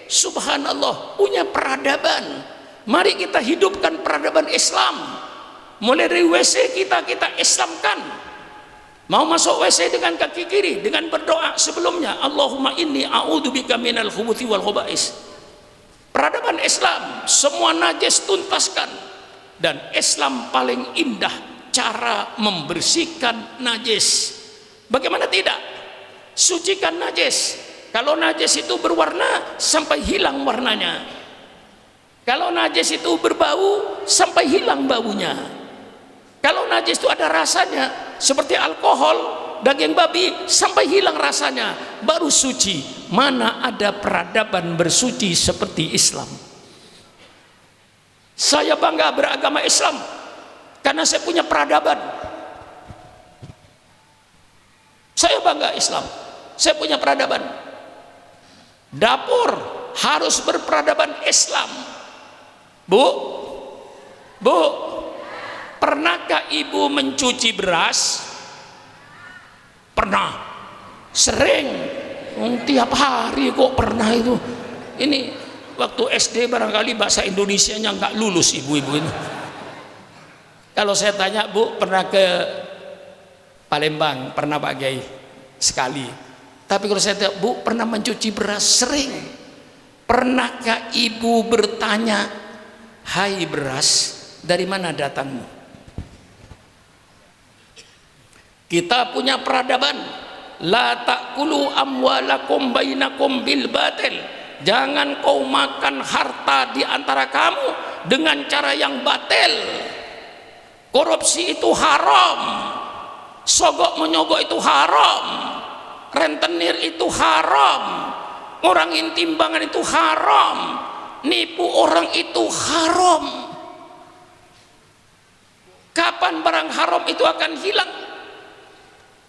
subhanallah, punya peradaban. Mari kita hidupkan peradaban Islam. Mulai dari WC kita Islamkan. Mau masuk WC dengan kaki kiri, dengan berdoa sebelumnya, Allahumma inni a'udzubika minal khubuthi wal khaba'is. Peradaban Islam, semua najis tuntaskan. Dan Islam paling indah cara membersihkan najis. Bagaimana tidak? Sucikan najis. Kalau najis itu berwarna, sampai hilang warnanya. Kalau najis itu berbau, sampai hilang baunya. Kalau najis itu ada rasanya, seperti alkohol, daging babi, sampai hilang rasanya, baru suci. Mana ada peradaban bersuci seperti Islam? Saya bangga beragama Islam karena saya punya peradaban. Saya bangga Islam, saya punya peradaban. Dapur harus berperadaban Islam. Bu, pernahkah ibu mencuci beras? Pernah, sering, tiap hari kok pernah itu. Ini waktu SD barangkali bahasa Indonesianya nggak lulus ibu-ibu ini. Kalau saya tanya, Bu, pernah ke Palembang? Pernah Pak Kiai? Sekali. Tapi kalau saya tanya, Bu, pernah mencuci beras? Sering. Pernahkah ibu bertanya, hai beras, dari mana datangmu? Kita punya peradaban. La ta'kulu amwalakum bainakum bil batil. Jangan kau makan harta di antara kamu dengan cara yang batil. Korupsi itu haram. Sogok menyogok itu haram. Rentenir itu haram. Ngurangin timbangan itu haram. Nipu orang itu haram. Kapan barang haram itu akan hilang?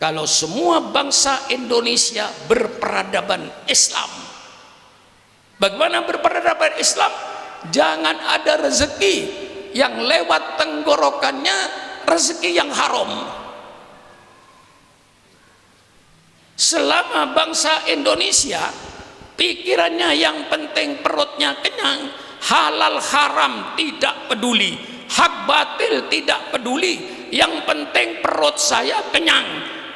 Kalau semua bangsa Indonesia berperadaban Islam. Bagaimana berperadaban Islam? Jangan ada rezeki yang lewat tenggorokannya rezeki yang haram. Selama bangsa Indonesia pikirannya yang penting perutnya kenyang, halal haram tidak peduli, hak batil tidak peduli, yang penting perut saya kenyang,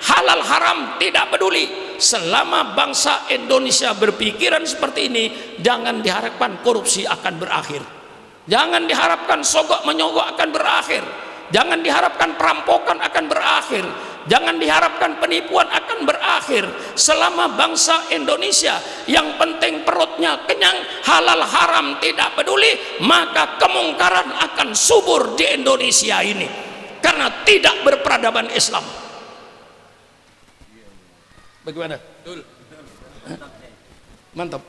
halal haram tidak peduli. Selama bangsa Indonesia berpikiran seperti ini, jangan diharapkan korupsi akan berakhir, jangan diharapkan sogok menyogok akan berakhir, jangan diharapkan perampokan akan berakhir, jangan diharapkan penipuan akan berakhir. Selama bangsa Indonesia yang penting perutnya kenyang, halal haram tidak peduli, maka kemungkaran akan subur di Indonesia ini karena tidak berperadaban Islam. Bagaimana? Mantap.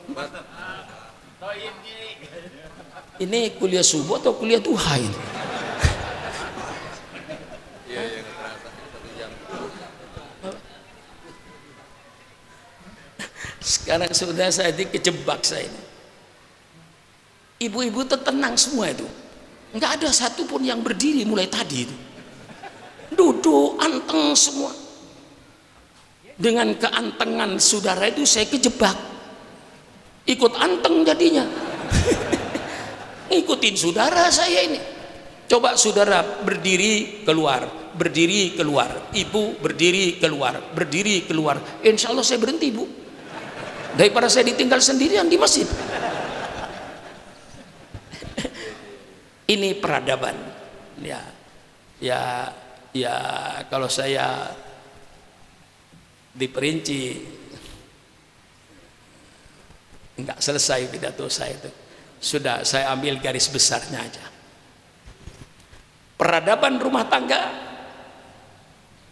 Ini kuliah subuh atau kuliah duha ini? Sekarang sudah saya dikejebak saya ini. Ibu-ibu tenang semua itu. Enggak ada satupun yang berdiri mulai tadi itu. Duduk anteng semua. Dengan keantengan saudara itu saya kejebak. Ikut anteng jadinya. Ngikutin saudara saya ini. Coba saudara berdiri keluar, berdiri keluar. Ibu berdiri keluar, berdiri keluar. Insya Allah saya berhenti, Bu. Daripada saya ditinggal sendirian di masjid. Ini peradaban. Ya kalau saya diperinci enggak selesai pidato saya itu. Sudah saya ambil garis besarnya aja. Peradaban rumah tangga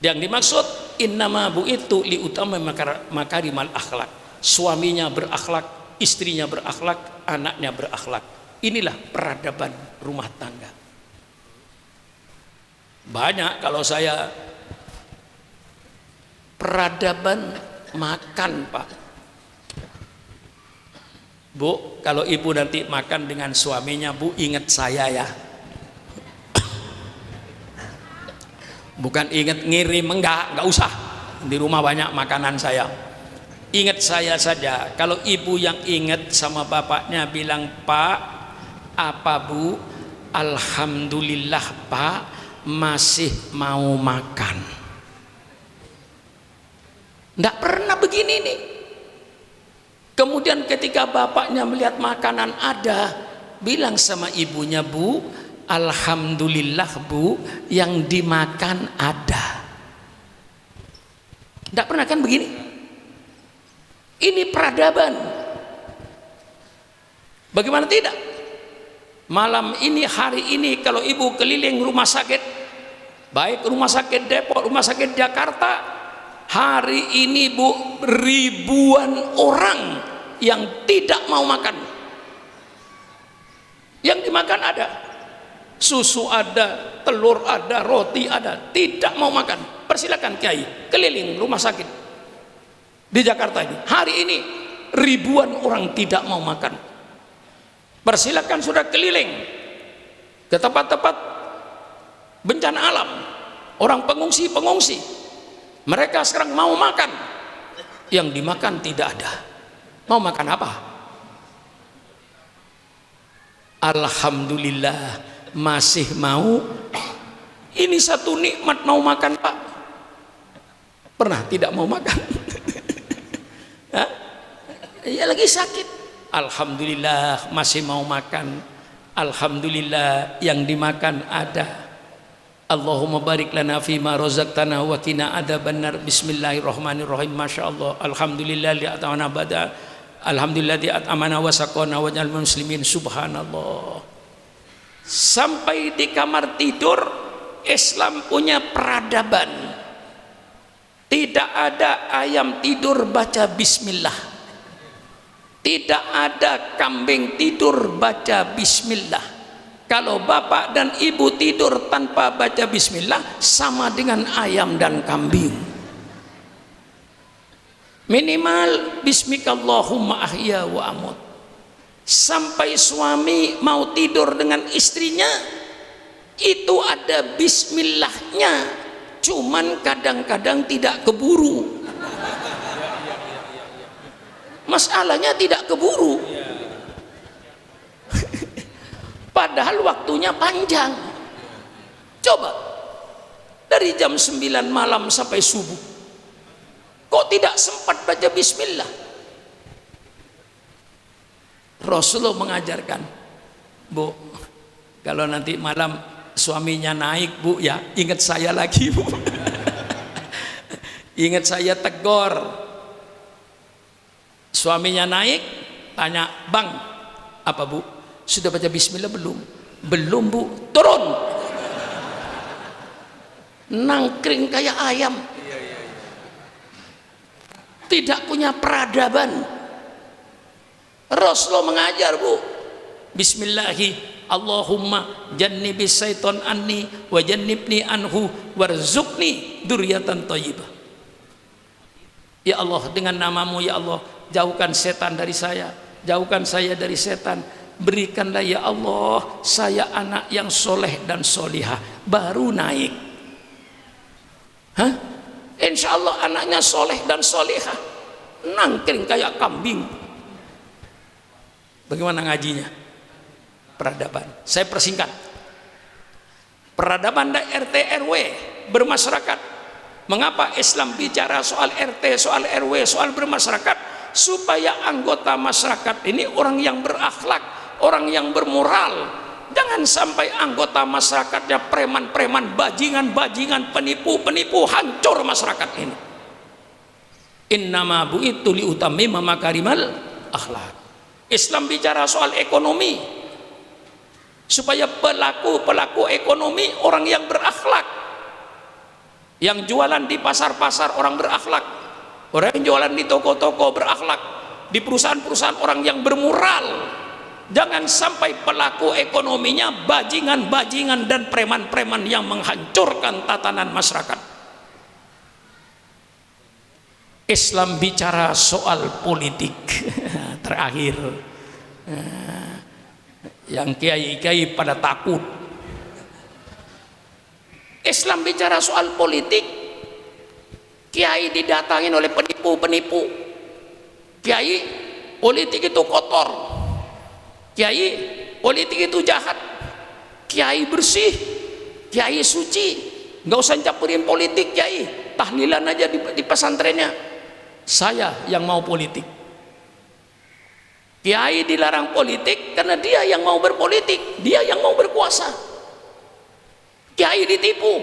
yang dimaksud innama bu'itu li utama makarimal akhlak. Suaminya berakhlak, istrinya berakhlak, anaknya berakhlak. Inilah peradaban rumah tangga. Banyak kalau saya peradaban makan, Pak. Bu, kalau ibu nanti makan dengan suaminya, Bu, ingat saya ya. Bukan ingat ngirim, enggak usah. Di rumah banyak makanan saya. Ingat saya saja. Kalau ibu yang ingat sama bapaknya bilang, Pak, apa Bu? Alhamdulillah Pak, masih mau makan. Tidak pernah begini nih. Kemudian ketika bapaknya melihat makanan ada, bilang sama ibunya, Bu, alhamdulillah Bu, yang dimakan ada. Tidak pernah kan begini? Ini peradaban. Bagaimana tidak? Malam ini, hari ini, kalau ibu keliling rumah sakit, baik rumah sakit Depok, rumah sakit Jakarta, hari ini Bu, ribuan orang yang tidak mau makan. Yang dimakan ada, susu ada, telur ada, roti ada, tidak mau makan. Persilakan Kiai keliling rumah sakit di Jakarta ini. Hari ini ribuan orang tidak mau makan. Persilakan sudah keliling ke tempat-tempat bencana alam, orang pengungsi, mereka sekarang mau makan, yang dimakan tidak ada. Mau makan apa? Alhamdulillah masih mau. Ini satu nikmat mau makan Pak. Pernah tidak mau makan? Ya lagi sakit. Alhamdulillah masih mau makan. Alhamdulillah yang dimakan ada. Allahumma barik lana fima razaqtana wa qina adzabannar. Bismillahirrahmanirrahim. Masyaallah. Alhamdulillah li at'amana bada. Alhamdulillah li at'amana wa saqana wa ja'al muslimin. Subhanallah. Sampai di kamar tidur, Islam punya peradaban. Tidak ada ayam tidur baca bismillah. Tidak ada kambing tidur baca bismillah. Kalau bapak dan ibu tidur tanpa baca bismillah, sama dengan ayam dan kambing. Minimal bismikallahumma ahya wa amut. Sampai suami mau tidur dengan istrinya, itu ada bismillahnya. Cuman kadang-kadang tidak keburu. Masalahnya tidak keburu. Padahal waktunya panjang. Coba dari jam 9 malam sampai subuh, kok tidak sempat baca bismillah? Rasulullah mengajarkan, Bu, kalau nanti malam suaminya naik, Bu, ya ingat saya lagi, Bu. Ingat saya tegur. Suaminya naik, tanya, Bang, apa Bu? Sudah baca bismillah belum? Belum Bu. Turun. Nangkring kayak ayam. Tidak punya peradaban. Rasulullah mengajar, Bu, bismillahi Allahumma jannibis syaiton anni wa jannibni anhu warzuqni dzurriatan thayyibah. Ya Allah, dengan namamu ya Allah, jauhkan setan dari saya, jauhkan saya dari setan. Berikanlah ya Allah saya anak yang soleh dan solihah. Baru naik. Hah? Insya Allah anaknya soleh dan solihah. Nangkring kayak kambing. Bagaimana ngajinya? Peradaban. Saya persingkat. Peradaban RT RW bermasyarakat. Mengapa Islam bicara soal RT, soal RW, soal bermasyarakat? Supaya anggota masyarakat ini orang yang berakhlak, orang yang bermoral. Jangan sampai anggota masyarakatnya preman-preman, bajingan-bajingan, penipu-penipu, hancur masyarakat ini. Innama bu'itu liutammima makarimal akhlak. Islam bicara soal ekonomi, supaya pelaku ekonomi orang yang berakhlak, yang jualan di pasar-pasar orang berakhlak, orang yang jualan di toko-toko berakhlak, di perusahaan-perusahaan orang yang bermoral. Jangan sampai pelaku ekonominya bajingan-bajingan dan preman-preman yang menghancurkan tatanan masyarakat. Islam bicara soal politik. Terakhir, yang kiai-kiai pada takut. Islam bicara soal politik, kiai didatangin oleh penipu-penipu, Kiai, politik itu kotor. Kiai, politik itu jahat. Kiai bersih, kiai suci, nggak usah campurin politik kiai. Tahlilan aja di pesantrennya. Saya yang mau politik. Kiai dilarang politik karena dia yang mau berpolitik, dia yang mau berkuasa. Kiai ditipu.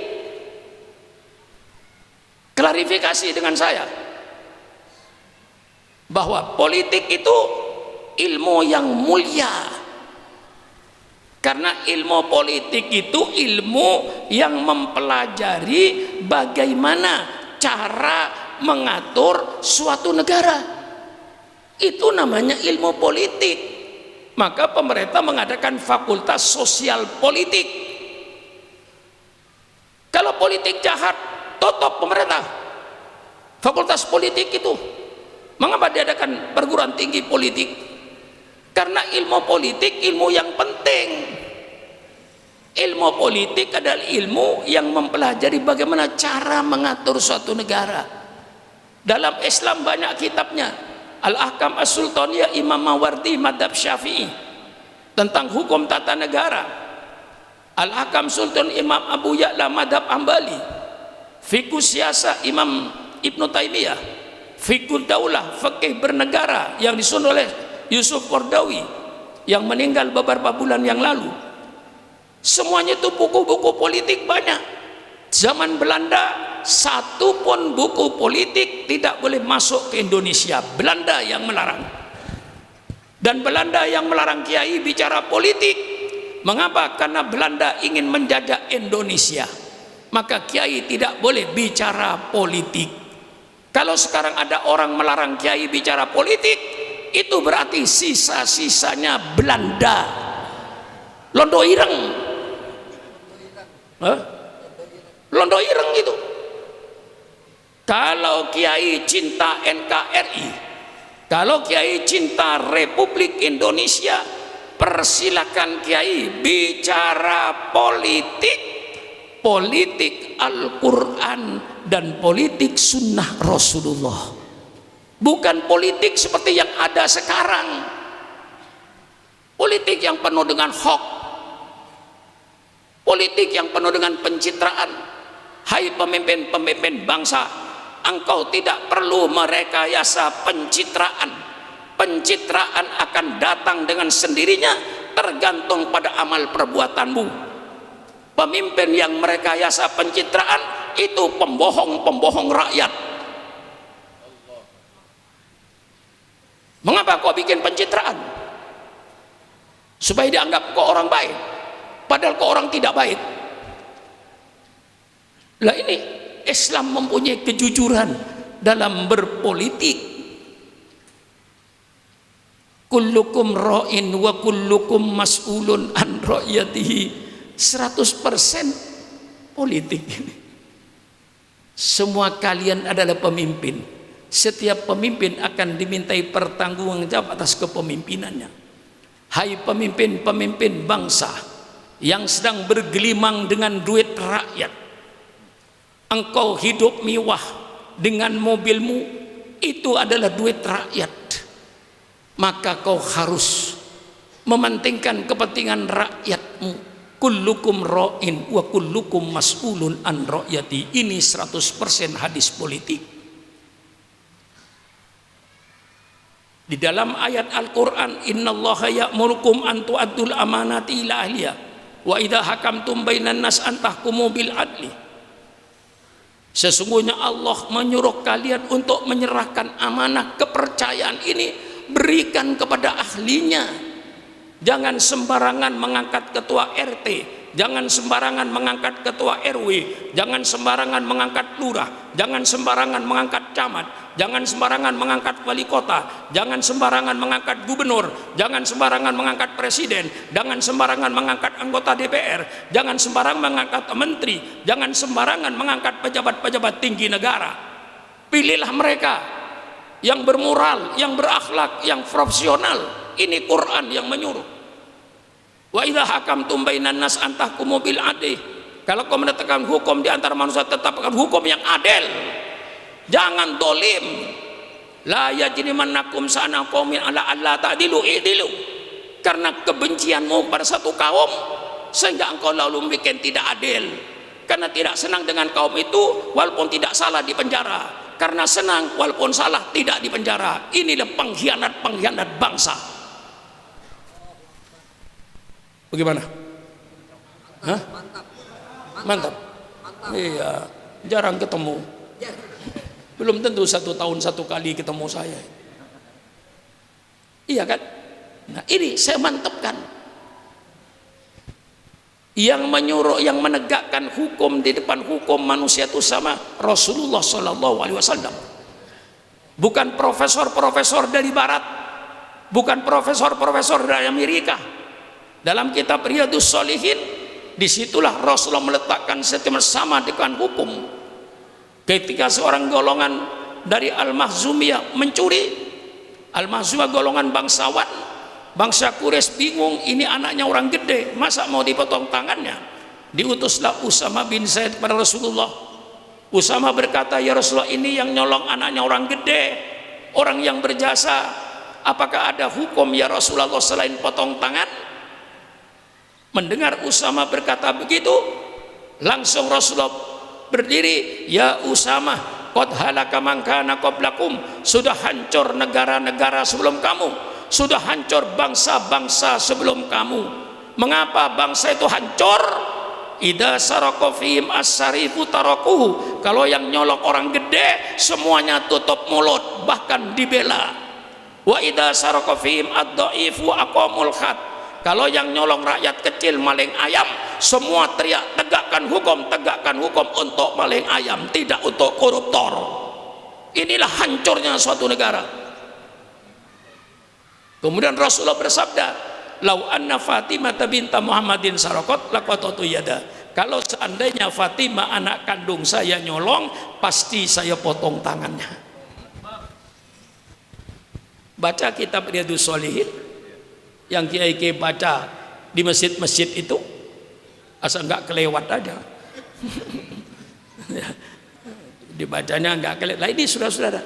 Klarifikasi dengan saya bahwa politik itu ilmu yang mulia, karena ilmu politik itu ilmu yang mempelajari bagaimana cara mengatur suatu negara. Itu namanya ilmu politik. Maka pemerintah mengadakan fakultas sosial politik. Kalau politik jahat, tutup pemerintah fakultas politik itu. Mengapa diadakan perguruan tinggi politik? Karena ilmu politik ilmu yang penting. Ilmu politik adalah ilmu yang mempelajari bagaimana cara mengatur suatu negara. Dalam Islam banyak kitabnya. Al-Ahkam As-Sultaniyah Imam Mawardi Madhab Syafi'i tentang hukum tata negara. Al-Ahkam Sultan Imam Abu Ya'la Madhab Hambali. Fiqh Siyasah Imam Ibnu Taimiyah. Fiqh Daulah Fikih Bernegara yang disusun oleh Yusuf Qardawi yang meninggal beberapa bulan yang lalu. Semuanya itu buku-buku politik banyak. Zaman Belanda, satu pun buku politik tidak boleh masuk ke Indonesia. Belanda yang melarang. Dan Belanda yang melarang kiai bicara politik. Mengapa? Karena Belanda ingin menjajah Indonesia. Maka kiai tidak boleh bicara politik. Kalau sekarang ada orang melarang kiai bicara politik, itu berarti sisa-sisanya Belanda. Londo ireng. Londo ireng itu. Kalau kiai cinta NKRI, kalau kiai cinta Republik Indonesia, persilakan kiai bicara politik, politik Al-Quran dan politik sunnah Rasulullah. Bukan politik seperti yang ada sekarang, politik yang penuh dengan hoax, politik yang penuh dengan pencitraan. Hai pemimpin-pemimpin bangsa, engkau tidak perlu merekayasa pencitraan. Pencitraan akan datang dengan sendirinya, tergantung pada amal perbuatanmu. Pemimpin yang merekayasa pencitraan itu pembohong-pembohong rakyat. Mengapa kau bikin pencitraan? Supaya dianggap kau orang baik, padahal kau orang tidak baik. Lah ini Islam mempunyai kejujuran dalam berpolitik. Kullukum ra'in wa kullukum mas'ulun an ra'yatihi. 100% politik. Semua kalian adalah pemimpin. Setiap pemimpin akan dimintai pertanggungjawaban atas kepemimpinannya. Hai pemimpin-pemimpin bangsa yang sedang bergelimang dengan duit rakyat, engkau hidup mewah dengan mobilmu, itu adalah duit rakyat. Maka kau harus mementingkan kepentingan rakyatmu. Kullukum ra'in wa kullukum mas'ulun an ra'yati. Ini 100% hadis politik. Di dalam ayat Al-Quran, innallaha ya'murukum an tu'addul amanati ila ahliha wa idha hakamtum bainan nas an tahkumu bil adli. Sesungguhnya Allah menyuruh kalian untuk menyerahkan amanah kepercayaan ini, berikan kepada ahlinya. Jangan sembarangan mengangkat ketua RT, jangan sembarangan mengangkat ketua RW, jangan sembarangan mengangkat lurah, jangan sembarangan mengangkat camat, jangan sembarangan mengangkat wali kota, jangan sembarangan mengangkat gubernur, jangan sembarangan mengangkat presiden, jangan sembarangan mengangkat anggota DPR, jangan sembarangan mengangkat menteri, jangan sembarangan mengangkat pejabat-pejabat tinggi negara. Pilihlah mereka yang bermoral, yang berakhlak, yang profesional. Ini Quran yang menyuruh. Wa idza hakamtum bainan nas an tahkumu bil adl. Kalau kau menetapkan hukum di antara manusia, tetapkan hukum yang adil. Jangan dolim. La yajrimannakum sana qaumin ala alla ta'dilu i'dilu. Karena kebencianmu pada satu kaum sehingga engkau lalu bikin tidak adil. Karena tidak senang dengan kaum itu walaupun tidak salah di penjara, karena senang walaupun salah tidak di penjara. Inilah pengkhianat bangsa. Bagaimana? Hah? Mantap. Iya, jarang ketemu. Belum tentu 1 tahun 1 kali ketemu saya. Iya kan? Nah, ini saya mantapkan. Yang menyuruh, yang menegakkan hukum di depan hukum manusia itu sama Rasulullah Sallallahu Alaihi Wasallam. Bukan profesor-profesor dari Barat, bukan profesor-profesor dari Amerika. Dalam kitab Riyadhus Shalihin, disitulah Rasulullah meletakkan statement sama dengan hukum. Ketika seorang golongan dari Al-Makhzumiyah mencuri, Al-Makhzumiyah golongan bangsawan, bangsa Quraisy bingung, ini anaknya orang gede, masa mau dipotong tangannya? Diutuslah Usama bin Zaid kepada Rasulullah. Usama berkata, ya Rasulullah, ini yang nyolong anaknya orang gede, orang yang berjasa, apakah ada hukum ya Rasulullah selain potong tangan? Mendengar Usama berkata begitu, langsung Rasulullah berdiri, ya Usama, qad halaka man kana qablakum, sudah hancur negara-negara sebelum kamu, sudah hancur bangsa-bangsa sebelum kamu. Mengapa bangsa itu hancur? Idza saraka fihim as-sarifu tarakuhu, kalau yang nyolong orang gede semuanya tutup mulut bahkan dibela. Wa idza saraka fihim ad-dhaifu aqamul khat, kalau yang nyolong rakyat kecil maling ayam semua teriak tegakkan hukum untuk maling ayam, tidak untuk koruptor. Inilah hancurnya suatu negara. Kemudian Rasulullah bersabda, lau anna Fatimah binta Muhammadin sarakot laqatatu yada, kalau seandainya Fatimah anak kandung saya nyolong, pasti saya potong tangannya. Baca kitab Riyadhus Shalihin yang kiai-kiai baca di masjid-masjid itu, asal nggak kelewat aja. Dibacanya nggak kelewat. Lah ini saudara-saudara.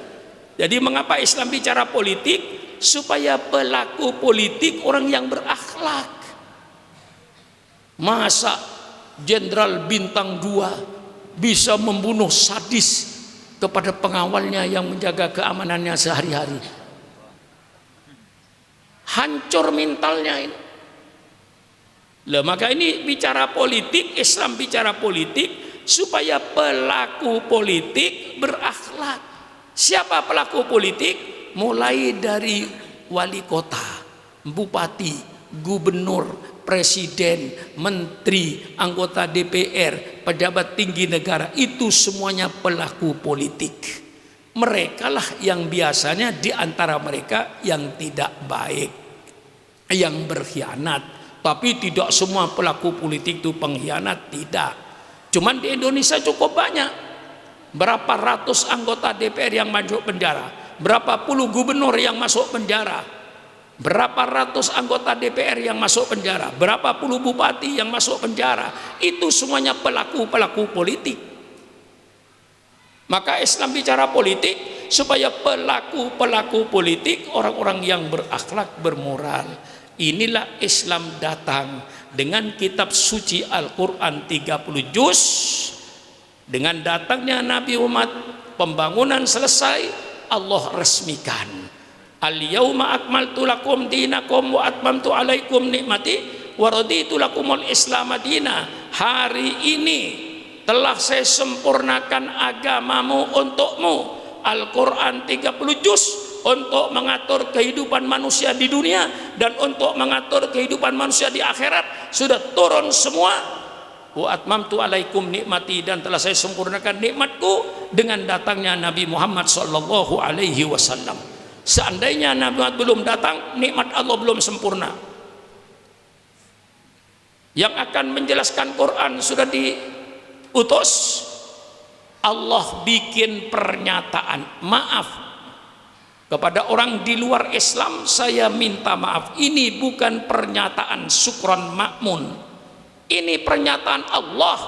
Jadi mengapa Islam bicara politik? Supaya pelaku politik orang yang berakhlak. Masa jenderal bintang 2 bisa membunuh sadis kepada pengawalnya yang menjaga keamanannya sehari-hari? Hancur mentalnya ini. Lah maka ini bicara politik, Islam bicara politik supaya pelaku politik berakhlak. Siapa pelaku politik? Mulai dari wali kota, bupati, gubernur, presiden, menteri, anggota DPR, pejabat tinggi negara, itu semuanya pelaku politik. Mereka lah yang biasanya di antara mereka yang tidak baik, yang berkhianat. Tapi tidak semua pelaku politik itu pengkhianat, tidak. Cuman di Indonesia cukup banyak. Berapa ratus anggota DPR yang masuk penjara, berapa puluh gubernur yang masuk penjara, berapa ratus anggota DPR yang masuk penjara, berapa puluh bupati yang masuk penjara. Itu semuanya pelaku-pelaku politik. Maka Islam bicara politik supaya pelaku-pelaku politik orang-orang yang berakhlak, bermoral. Inilah Islam datang dengan kitab suci Al-Quran 30 juz. Dengan datangnya Nabi Muhammad, pembangunan selesai, Allah resmikan. Al-yauma akmaltu lakum dinakum wa atmamtu alaikum nikmati wa raditu lakumul Islam madina. Hari ini telah saya sempurnakan agamamu untukmu. Al-Quran 30 juz untuk mengatur kehidupan manusia di dunia dan untuk mengatur kehidupan manusia di akhirat sudah turun semua. Wa atmamtu alaikum nikmati, dan telah saya sempurnakan nikmatku dengan datangnya Nabi Muhammad sallallahu alaihi wasallam. Seandainya Nabi Muhammad belum datang, nikmat Allah belum sempurna. Yang akan menjelaskan Quran sudah diutus. Allah bikin pernyataan maaf kepada orang di luar Islam, saya minta maaf. Ini bukan pernyataan syukran makmun. Ini pernyataan Allah.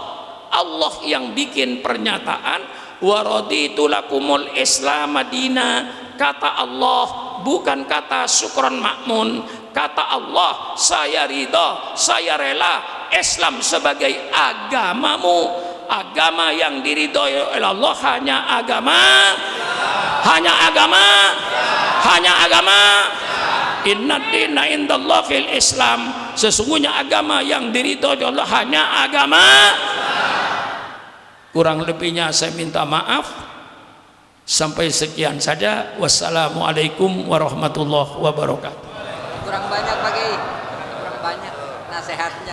Allah yang bikin pernyataan, wa raditu lakumul Islam madina, kata Allah, bukan kata Sukron Makmun. Kata Allah, saya ridha, saya rela Islam sebagai agamamu. Agama yang diridhoi oleh Allah hanya agama, hanya agama, hanya agama. Inna dina indallahil Islam. Sesungguhnya agama yang diridhoi oleh Allah hanya agama. Kurang lebihnya saya minta maaf. Sampai sekian saja. Wassalamualaikum warahmatullahi wabarakatuh. Kurang banyak Pak Kiai, kurang banyak nasihatnya.